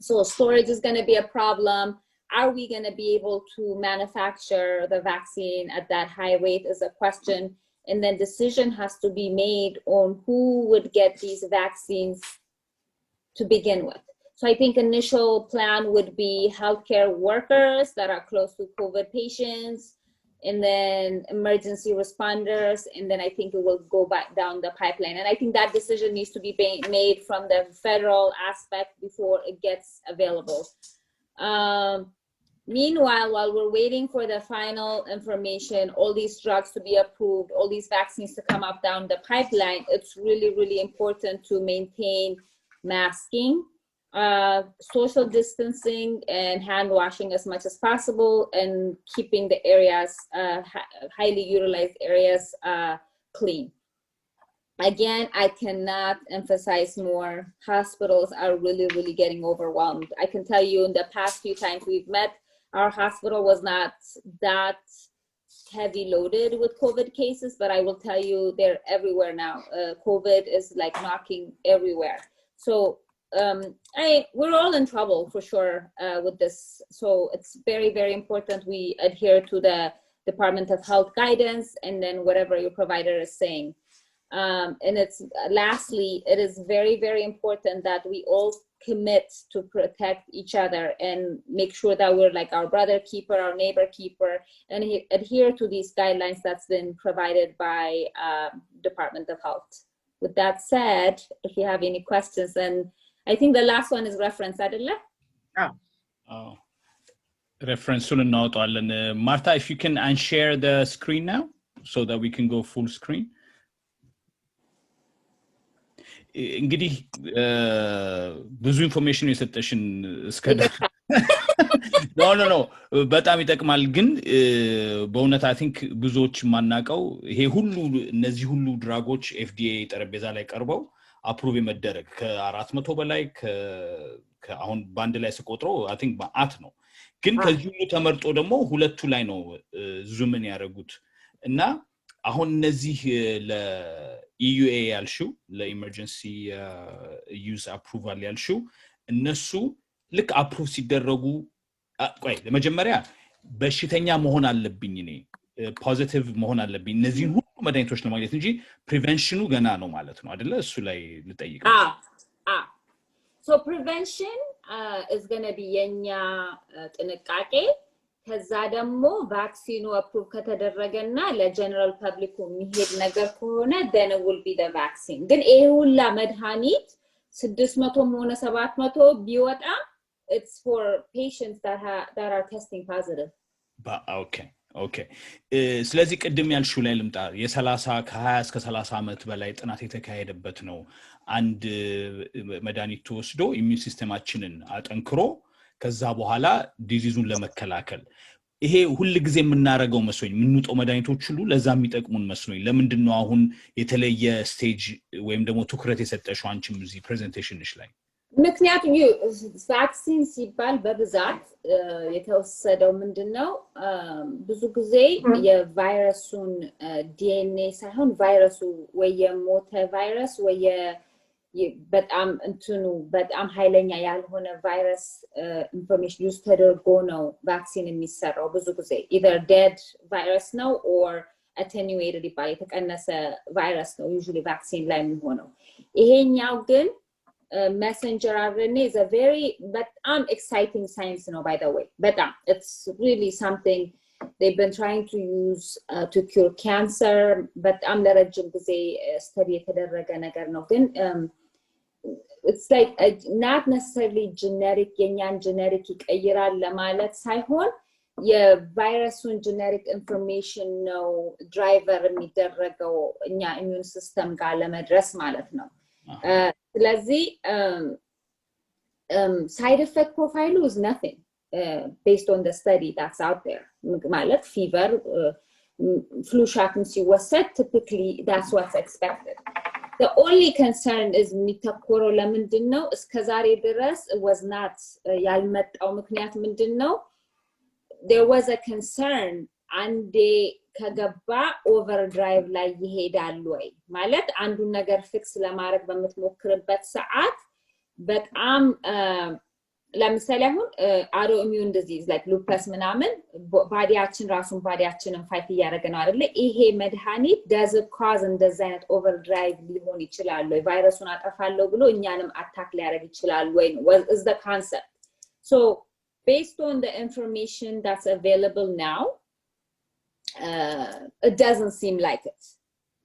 So storage is going to be a problem. Are we going to be able to manufacture the vaccine at that high rate is a question. And then decision has to be made on who would get these vaccines to begin with. So I think initial plan would be healthcare workers that are close to COVID patients, and then emergency responders, and then I think it will go back down the pipeline. And I think that decision needs to be made from the federal aspect before it gets available. Meanwhile, while we're waiting for the final information, all these drugs to be approved, all these vaccines to come up down the pipeline, it's really, really important to maintain masking, social distancing, and hand washing as much as possible, and keeping the areas, highly utilized areas, clean. Again, I cannot emphasize more. Hospitals are really, really getting overwhelmed. I can tell you in the past few times we've met, our hospital was not that heavy loaded with COVID cases, but I will tell you they're everywhere now. COVID is like knocking everywhere. So we're all in trouble for sure with this. So it's very, very important we adhere to the Department of Health guidance, and then whatever your provider is saying. And it's lastly, it is very, very important that we all commit to protect each other and make sure that we're like our brother keeper, our neighbor keeper, and adhere to these guidelines that's been provided by Department of Health. With that said, if you have any questions, and I think the last one is reference, Adela. Oh, reference Martha, if you can unshare the screen now so that we can go full screen. እንግዲህ ብዙ ኢንፎርሜሽን የሰጠሽን እስከዳ ኖ በጣም ይጠቅማል ግን በእውነት አይ ቲንክ ብዙዎች ማናቀው ይሄ ሁሉ እነዚህ ሁሉ ድራጎች ኤፍዲኤ ጠረጴዛ ላይ ቀርበው አፕሩቭ የመደረግ ከ400 በላይ ከአሁን ባንድ ላይ ስቆጥረው አይ ቲንክ ማአት ነው ግን ከዚህ ሁሉ ተመርጦ ደግሞ ሁለቱ ላይ ነው ዙምን ያደረጉት እና አሁን እነዚህ ለኢዩኤ ያልሽው ለኢመርጀንሲ ዩዝ አፕሩቫል ያልሽው እነሱ ልክ አፕሩቭ ሲደረጉ ቆይ ለመጀመሪያ በሽተኛ መሆን አለብኝ እኔ ፖዚቲቭ መሆን አለብኝ እነዚህን ሁሉ መድኃኒቶች ለማግኘት እንጂ ፕሪቨንሽኑ ገና ነው ማለት ነው አይደለ እሱ ላይ ልጠይቅ so prevention is going to be የኛ ጥንቃቄ ከዛ ደግሞ ቫክሲኑ አፕሩቭ ከተደረገና ለጀነራል ፐብሊኩ የሚሄድ ነገር ከሆነ then it will be the vaccine ግን ይሄ ሁላ መድኃኒት 600 ሆነ 700 ቢወጣ it's for patients that are testing positive okay ስለዚህ ቅድም ያልሽው ላይ ልምጣ የ30 ከ20 እስከ 30 አመት በላይ ጥናት የተካሄደበት ነው አንድ መድኃኒት ተወስዶ ኢሚዩን ሲስተማችንን አጠንክሮ ከዛ በኋላ ዲዚዙን ለመከላከል ይሄ ሁሉ ጊዜ የምናረጋው መስሎኝ ምንውጠው መድኃኒቶች ሁሉ ለዛ የሚጠቅሙን መስሎኝ ለምንድነው አሁን የተለየ ስቴጅ ወይም ደግሞ ትኩረት የሰጠሽው አንቺም እዚህ ፕሬዘንቴሽንሽ ላይ ምክንያቱም ቫክሲን ሲባል በብዛት የተወሰደው ምንድነው ብዙ ጊዜ የቫይረሱን ዲኤንኤ ሳይሆን ቫይረሱ ወይ የሞተ ቫይረስ ወይ በጣም እንትኑ በጣም ኃይለኛ ያልሆነ ቫይረስ ኢንፎርሜሽን ዩዝ ተደርጎ ነው ቫክሲን የሚሰራው ብዙ ጊዜ either dead virus ነው or attenuated ይባላል የተቀነሰ ቫይረስ ነው usually vaccine ላይ የሚሆነው ይሄኛው ግን messenger RNA is a very exciting science by the way it's really something they've been trying to use to cure cancer ለረጅም ጊዜ study የተደረገ ነገር ነው ግን it's like not necessarily genetic የኛን genetic ይቀይራል ለማለት ሳይሆን የቫይረሱን genetic information ነው driver የሚደረገው እኛ immune system ጋር ለመድረስ ማለት ነው ስለዚህ side effect profile is nothing based on the study that's out there ማለት fever flu shot ሲወሰድ typically that's what's expected the only concern is የሚተኮረው ለምንድነው እስከዛሬ ድረስ was not ያልመጣው ምክንያት ምንድነው there was a concern አንዴ ከገባ ኦቨርድራይቭ ላይ ይሄዳል ወይ ማለት አንዱን ነገር ፊክስ ለማድረግ በመትሞክርበት ሰዓት በጣም ለምሳሌ አሁን አሮ ኢሚዩን ዲዚዝ ላይክ ሉፐስ ምናምን ባዲያችንን ፋይት እያደረገ ነው አይደለ ይሄ መድኃኒት does it cause እንደዛ አይነት ኦቨርድራይቭ ሊሆን ይችላል ወይ ቫይረሱን አጠፋለሁ ብሎ እኛንም አታክ ሊያደርግ ይችላል ወይ is the concept so based on the information that's available now it doesn't seem like it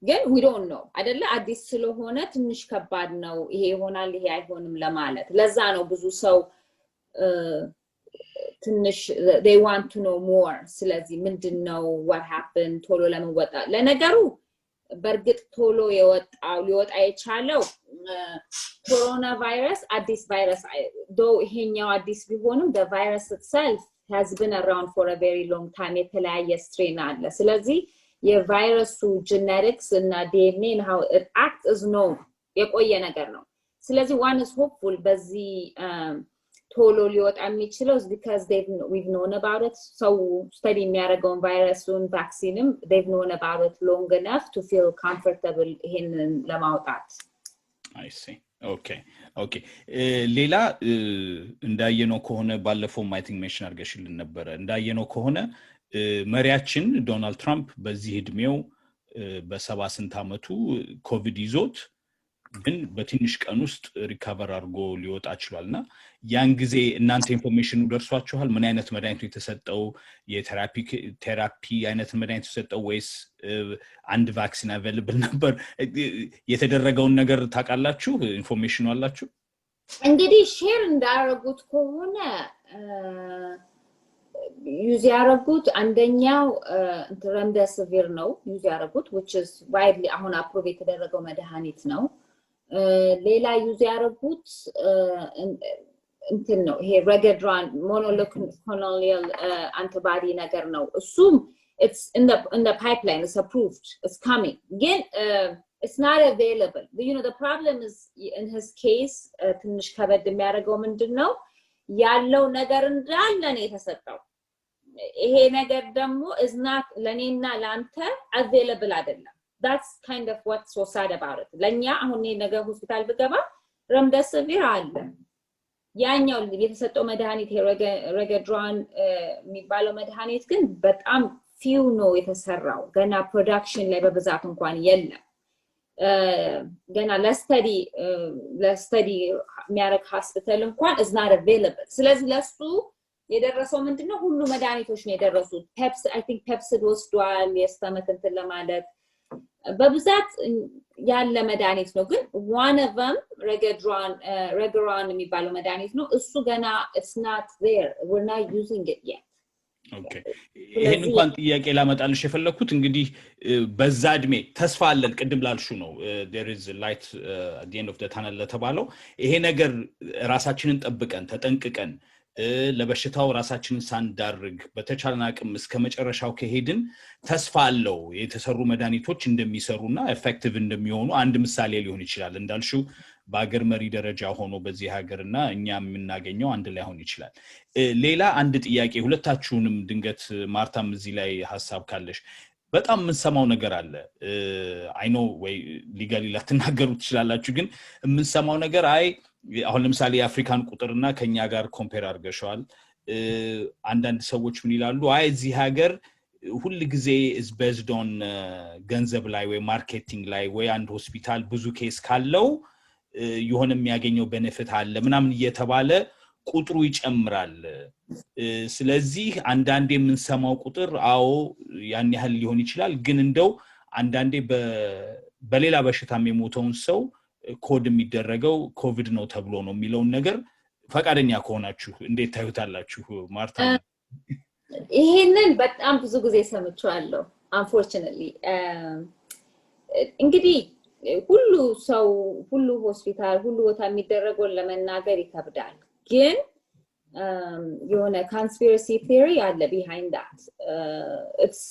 again we don't know አይደለ አዲስ ስለሆነ ትንሽ ከባድ ነው ይሄ ይሆናል ይሄ አይሆንም ለማለት ለዛ ነው ብዙ ሰው ትንሽ they want to know more ስለዚህ ምንድነው what happened ቶሎ ለመወጣ ለነገሩ በርግጥ ቶሎ ሊወጣ የቻለው ኮሮና ቫይረስ አዲስ ቫይረስ though ይሄኛው አዲስ ቢሆንም the virus itself has been around for a very long time የተለያየ strain አለ ስለዚህ የቫይረሱ genetics እና DNA and how it acts is known የቆየ ነገር ነው ስለዚህ one is hopeful በዚህ ቶሎ ሊወጣ የሚችለው because we've known about it so study የሚያደርገውን ቫይረሱን vaccine they've known about it long enough to feel comfortable ይሄንን ለማውጣት I see okay ሌላ እንዳየነው ከሆነ ባለፈው ማይቲንግ ሜንሽን አድርገሽልን ነበር እንዳየነው ከሆነ መሪያችን ዶናልድ ትራምፕ በዚህ እድሜው በ78 አመቱ ኮቪድ ይዞት ግን በትንሽ ቀን ውስጥ ሪከቨር አድርጎ ሊወጣ ይችላልና ያን ጊዜ እናንተ ኢንፎርሜሽኑ ደርሷችኋል ምን አይነት መድኃኒት የተሰጠው የቴራፒ አይነት መድኃኒት የተሰጠው ወይስ አንድ ቫክሲን አቬለብል ነበር የተደረገውን ነገር ታውቃላችሁ ኢንፎርሜሽኑ አላችሁ እንግዲህ ሼር እንዳደረጉት ከሆነ ዩዝ ያደረጉት አንደኛው remdesivir ነው ዩዝ ያደረጉት which is widely አሁን አፕሩቭ የተደረገው መድኃኒት ነው ሌላ ዩዝ ያደረጉት እንትን ነው ይሄ regadron monoclonal antibody ነገር ነው እሱም it's in the pipeline it's approved it's coming again it's not available you know the problem is in his case ትንሽ ከበድ የሚያደርገው ምንድነው ያለው ነገር እንዳለ ነው የተሰጠው ይሄ ነገር ደግሞ is not ለኔና ላንተ available አይደለም that's kind of what's so sad about it ለኛ አሁን ነገር ሆስፒታል ብገባ remdesivir አለ ያኛው የተሰጠው መድኃኒት ረገድራን የሚባለው መድኃኒት ግን በጣም ፊው ነው የተሰራው ገና ፕሮዳክሽን ላይ በብዛት እንኳን የለም ገና ለስተዲ የሚያረግ ሆስፒታል እንኳን is not available ስለዚህ ለሱ የደረሰው ምንድነው ሁሉ መድኃኒቶች ነው የደረሱት I think ፔፕሲድ ወስዷል የስተመክ እንትን ለማለት በብዛት ያለ መድኃኒት ነው ግን one of them ረገድራን የሚባለው መድኃኒት ነው እሱ ገና it's not there we're not using it yet Okay ይሄን እንኳን ጥያቄ ላመጣልሽ የፈለኩት እንግዲህ በዛ እድሜ ተስፋ አለን ቅድም ላልሹ ነው there is light at the end of the tunnel ለተባለው ይሄ ነገር ራሳችንን ጠብቀን ተጠንቅቀን ለበሽታው ራሳችንን ሳንዳርግ በተቻለን አቅም እስከመጨረሻው ከሄድን ተስፋ አለው የተሰሩ መድኃኒቶች እንደሚሰሩና ኤፌክቲቭ እንደሚሆኑ አንድ ምሳሌ ሊሆን ይችላል እንዳልሽው በአገር መሪ ደረጃ ሆኖ በዚህ ሀገርና እኛ የምናገኘው አንድ ላይ ሆን ይችላል ሌላ አንድ ጥያቄ ሁለታችሁንም ድንገት ማርታም እዚህ ላይ ሐሳብ ካለሽ በጣም የምንሰማው ነገር አለ አይ ኖ ወይ ሊጋሊ ላትናገሩት ይችላልላችሁ ግን የምንሰማው ነገር አሁን ለምሳሌ የአፍሪካን ቁጥርና ከኛ ጋር ኮምፔር አድርገሻል አንዳንድ ሰዎች ምን ይላሉ እዚህ ሀገር ሁሉ ጊዜ is based on ገንዘብ ላይ ወይ ማርኬቲንግ ላይ ወይ አንድ ሆስፒታል ብዙ ኬስ ካለው የሆነ የሚያገኘው ቤኔፊት አለ ምናምን እየተባለ ቁጥሩ ይጨምራል ስለዚህ አንዳንዴ የምንሰማው ቁጥር ያን ያህል ሊሆን ይችላል ግን እንደው አንዳንዴ በሌላ በሽታም የሞተውን ሰው ኮድ የሚደረገው ኮቪድ ነው ተብሎ ነው የሚለው ነገር ፈቃደኛ ከሆናችሁ እንዴት ታዩታላችሁ ማርታ ይሄንን በጣም ብዙ ጊዜ ሰምቻለሁ unfortunately እንግዲህ ሁሉ ሰው ሁሉ ሆስፒታል ሁሉ ቦታ የሚደረገው ለመናገር ይከብዳል ግን የሆነ conspiracy theory አለ behind that it's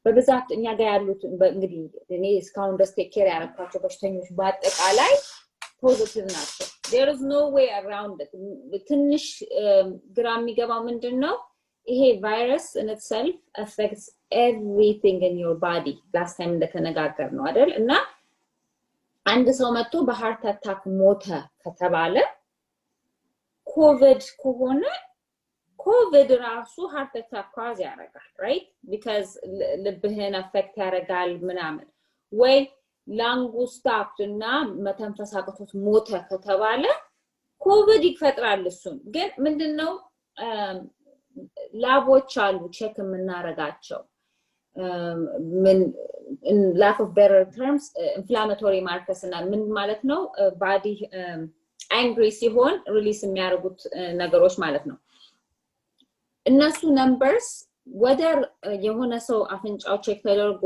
በብዛት እኛ ጋር ያሉት እንግዲህ እኔ እስካሁን ድረስ ቴክ ኬር ያረኳቸው በሽተኞች በአጠቃላይ ፖዚቲቭ ናቸው there is no way around it ትንሽ ግራ የሚገባው ምንድነው ይሄ ቫይረስ in itself affects everything in your body last time እንደተነጋገር ነው አይደል እና አንድ ሰው መጥቶ በሃርት አታክ ሞተ ከተባለ ኮቪድ ከሆነ ኮቪድ ራሱ ሃርት አታክ ካዝ ያደርጋል right because ልብህን አፌክት ያደርጋል ምናምን ወይ ላንጉ ስታፕድ እና መተንፈስ አቅቶት ሞተ ከተባለ ኮቪድ ይፈጥራል እሱን ግን ምንድነው ላቦች አሉ ቼክ የምናረጋቸው in lack of better terms inflammatory markers እና ምን ማለት ነው body angry ሲሆን ሪሊስ የሚያደርጉት ነገሮች ማለት ነው እነሱ numbers whether የሆነ ሰው አፍንጫው ቼክ ተደርጎ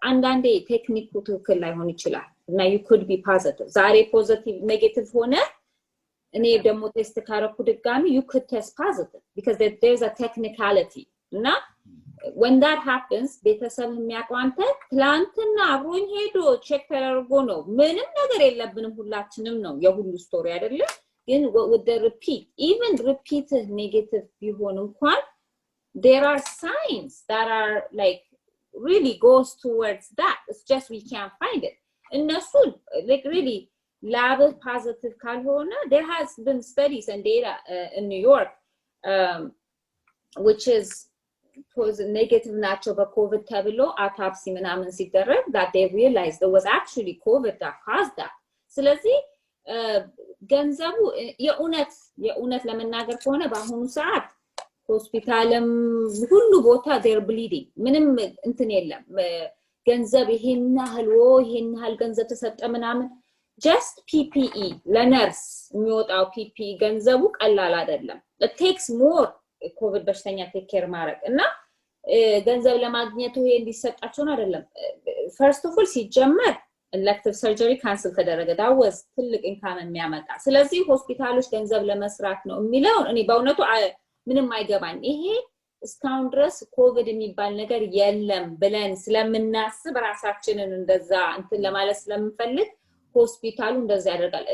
አንዳንዴ ቴክኒኩ ትክክል ላይሆን ይችላል እና you could be positive ዛሬ positive negative ሆነ እኔ ደግሞ ቴስት ካረኩ ድጋሚ you could test positive because there's a technicality እና when that happens ቤተሰብ የሚያቋንተ ፕላንትና አብሮኝ ሄዶ ቼክ ተደርጎ ነው ምንም ነገር የለብንም ሁላችንም ነው የሁሉ ስቶሪ አይደለ ግን with the repeat even repeat negative ቢሆን እንኳን there are signs that are like really goes towards that it's just we can't find it እነሱ like really lab positive ካልሆነ there has been studies and data in New York which is negative nature of COVID ተብሎ autopsy ምናምን ሲደረግ that they realized there was actually COVID that caused that ስለዚህ ገንዘቡ የኡነት ለመናገር ከሆነ በአሁኑ ሰዓት ሆስፒታልም ሁሉ ቦታ they're bleeding ምንም እንትን የለም ገንዘብ ይሄን ያህል ገንዘብ ተሰጠ ምናምን just PPE ለነርስ የሚወጣው PPE ገንዘቡ ቀላል አይደለም it takes more ኮቪድ በሽተኛ ቴክ ኬር ማድረግ እና ገንዘብ ለማግኘት ይሄ እንዲሰጣቸው አይደለም first of all ሲጀመር elective surgery cancel ተደረገ that was ትልቅ ኢንካም የሚያመጣ ስለዚህ ሆስፒታሎች ገንዘብ ለመስራት ነው የሚለው እኔ በእውነቱ ምንም አይገባኝ ይሄ እስካሁን ድረስ ኮቪድ የሚባል ነገር የለም ብለን ስለምናስብ ራሳችንን እንደዛ እንትን ለማለት ስለምንፈልግ ሆስፒታሉ እንደዛ ያደርጋል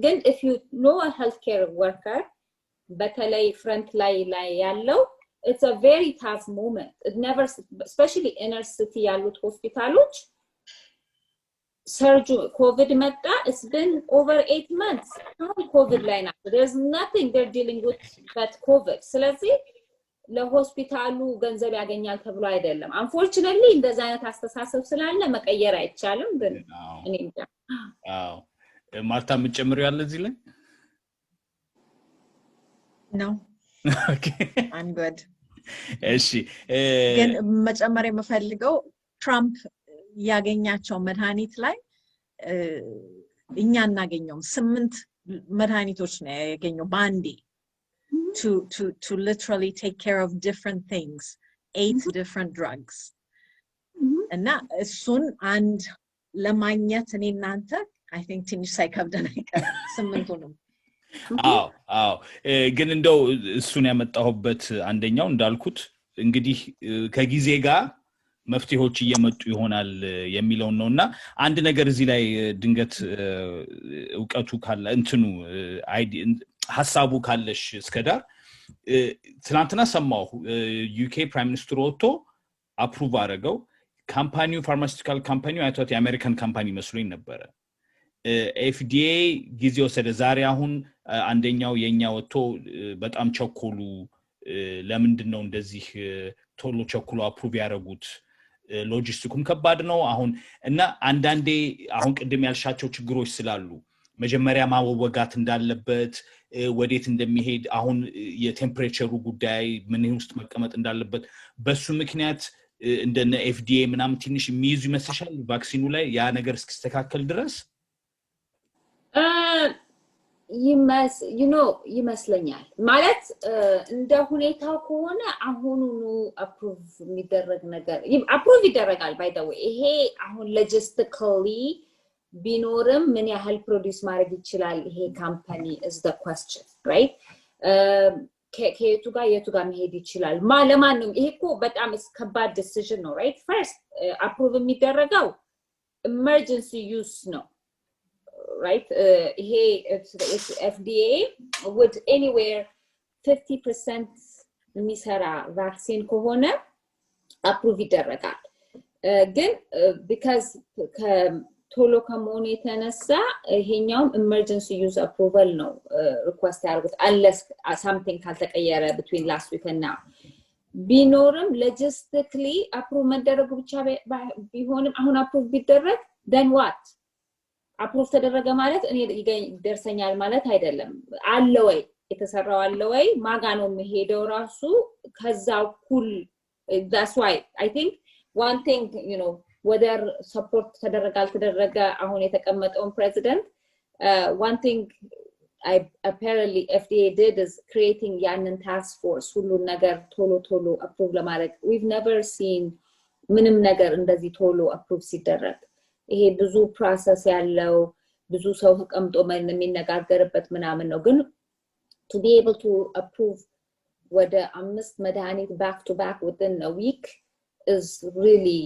ግን if you know a healthcare worker በተለይ front ላይ ያለው it's a very tough moment it never especially inner city ያሉት ሆስፒታሎች surgery COVID meta, it's been over 8 months. How COVID line up? There's nothing they're dealing with but COVID. ስለዚህ ለሆስፒታሉ ገንዘብ ያገኛል ተብሎ አይደለም unfortunately እንደዛ አይነት አስተሳሰብ ስላለ መቀየር አይቻልም ግን እኔ እንጃ አዎ ማርታ ምጨምሩ ያለ እዚህ ላይ No. Okay. I'm good. እሺ ግን መጨመር የምፈልገው ትራምፕ ያገኛቸው መድኃኒት ላይ እኛ እናገኘው 8 መድኃኒቶች ነው ያገኘው ባንዲ to literally take care of different things 8 different drugs እና እሱን አንድ ለማግኘት እኔ እናንተ I think ትንሽ ሳይከብደን አይቀርም 8ቱንም አዎ ግን እንደው እሱን ያመጣሁበት አንደኛው እንዳልኩት እንግዲህ ከጊዜ ጋር መፍትሄዎች እየመጡ ይሆናል የሚለው ነውና አንድ ነገር እዚህ ላይ ድንገት ዕውቀቱ ካለ እንትኑ ሐሳቡ ካለሽ እስከዳር ትናንትና ሰማሁ ዩኬ ፕራይም ሚኒስትር ወጥቶ አፕሩቭ አደረገው ካምፓኒው ፋርማሲቲካል ካምፓኒው አይቷት የአሜሪካን ካምፓኒ መስሎኝ ነበር FDA ጊዜ ወሰደ ዛሬ አሁን አንደኛው የኛ ወጥቶ በጣም ቸኮሉ ለምንድነው እንደዚህ ቶሎ ቸኩሎ አፕሩቭ ያደረጉት ሎጂስቲኩም ከባድ ነው አሁን እና አንዳንዴ አሁን ቅድም ያልሻቸው ችግሮች ስላሉ መጀመሪያ ማወጋት እንዳለበት ወዴት እንደሚሄድ አሁን የቴምፕሬቸሩ ጉዳይ ምን ውስጥ መቀመጥ እንዳለበት በሱ ምክንያት እንደነ FDA ምናምን ትንሽ የሚይዙ ይመስልሻል ቫክሲኑ ላይ ያ ነገር እስኪስተካከል ድረስ ይመስለኛል ማለት እንደ ሁኔታው ከሆነ አሁኑኑ አፕሩቭ የሚደረግ ነገር አፕሩቭ ይደረጋል by the way ይሄ አሁን logistically ቢኖርም ምን ያህል ፕሮዲዩስ ማድረግ ይችላል ይሄ ካምፓኒ is the question right ከየቱ ጋር መሄድ ይችላል ለማንም ይሄ እኮ በጣም ከባድ decision ነው right first አፕሩቭ የሚደረገው emergency use ነው right FDA would anywhere 50% የሚሰራ vaccine ከሆነ approve ይደረጋል ግን because ቶሎ ከመሆኑ የተነሳ ይሄኛው emergency use approval ነው request ያደርጉት unless something ካልተቀየረ between last week and now ቢኖርም logistically approve መደረጉ ብቻ ቢሆንም አሁን approve ቢደረግ then what አፕሩቭ ተደረገ ማለት እኔ ይደርሰኛል ማለት አይደለም አለ ወይ የተሰራው አለ ወይ ማጋ ነው መሄደው ራሱ ከዛው ኩል that's why I think one thing whether support ተደረገ አሁን የተቀመጠውን president one thing apparently FDA did is creating ያንን task force ሁሉ ነገር ቶሎ approve ለማድረግ we've never seen ምንም ነገር እንደዚህ ቶሎ approve ሲደረግ ይሄ ብዙ process ያለው ብዙ ሰው ተቀምጦ የሚነጋገርበት ምናምን ነው ግን to be able to approve ወደ 5 መድኃኒት back to back within a week is really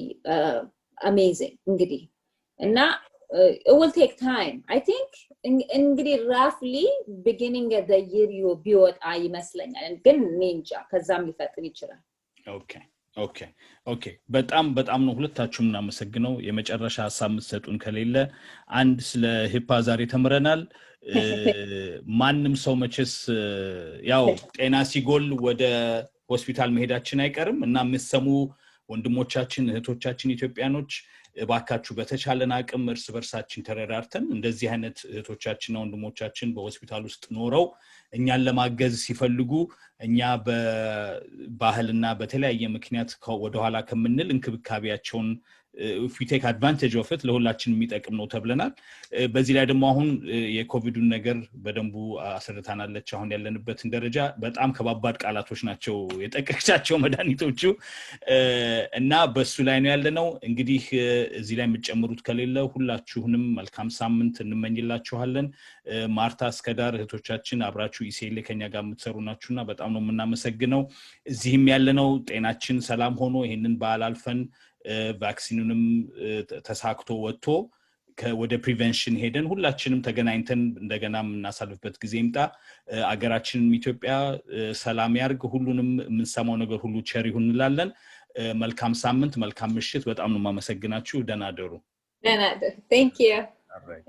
amazing እንግዲህ እና it will take time I think እንግዲህ roughly beginning of the year ቢወጣ ይመስለኛል ግን ኒንጃ ከዛም ሊፈጥን ይችላል ኦኬ በጣም ነው ሁለታችሁም እናመሰግነው የመጨረሻ ሐሳብ መስጠቱን ከሌለ አንድ ስለ ሂፓ ዛሬ ተምረናል ማንንም ሰው መቼስ ያው ጤና ሲጎል ወደ ሆስፒታል መሄዳችን አይቀርም እና ምሰሙ ወንድሞቻችን እህቶቻችን ኢትዮጵያኖች ባካችሁ በተቻለን አቅም እርስ በርሳችን ተረዳርተን እንደዚህ አይነት እህቶቻችንና ወንድሞቻችን በሆስፒታል ውስጥ ኖረው እኛን ለማገዝ ሲፈልጉ እኛ በባህልና በተለያየ ምክንያት ወደ ኋላ ከመንል እንክብካቤያቸውን if we take advantage of it ለሁላችን የሚጠቅም ነው ተብለናል በዚህ ላይ ደግሞ አሁን የኮቪዱን ነገር በደንቡ አሰረታናለች አሁን ያለንበትን ደረጃ በጣም ከባባድ ቃላቶች ናቸው የጠቀቻቸው መድኃኒቶቹ እና በሱ ላይ ነው ያለነው እንግዲህ እዚህ ላይ የምትጨምሩት ከሌለ ሁላችሁንም መልካም ሳምንት እንመኝላችኋለን ማርታ እስከዳር እህቶቻችን አብራችሁ ECLA ከኛ ጋር የምትሰሩ ናችሁና በጣም ነው የምናመሰግነው እዚህም ያለነው ጤናችን ሰላም ሆኖ ይሄንን ባላልፈን ቫክሲኑንም ተሳክቶ ወጥቶ ወደ ፕሪቨንሽን ሄደን ሁላችንም ተገናኝተን እንደገና እናሳልፍበት ጊዜ ይምጣ አገራችንን ኢትዮጵያ ሰላም ያርግ ሁሉንም ምንሰማው ነገር ሁሉ ቸር ይሁን እንላለን መልካም ሳምንት መልካም ምሽት በጣም ነው ማመሰግናችሁ ደህና ደሩ No, no, thank you. All right.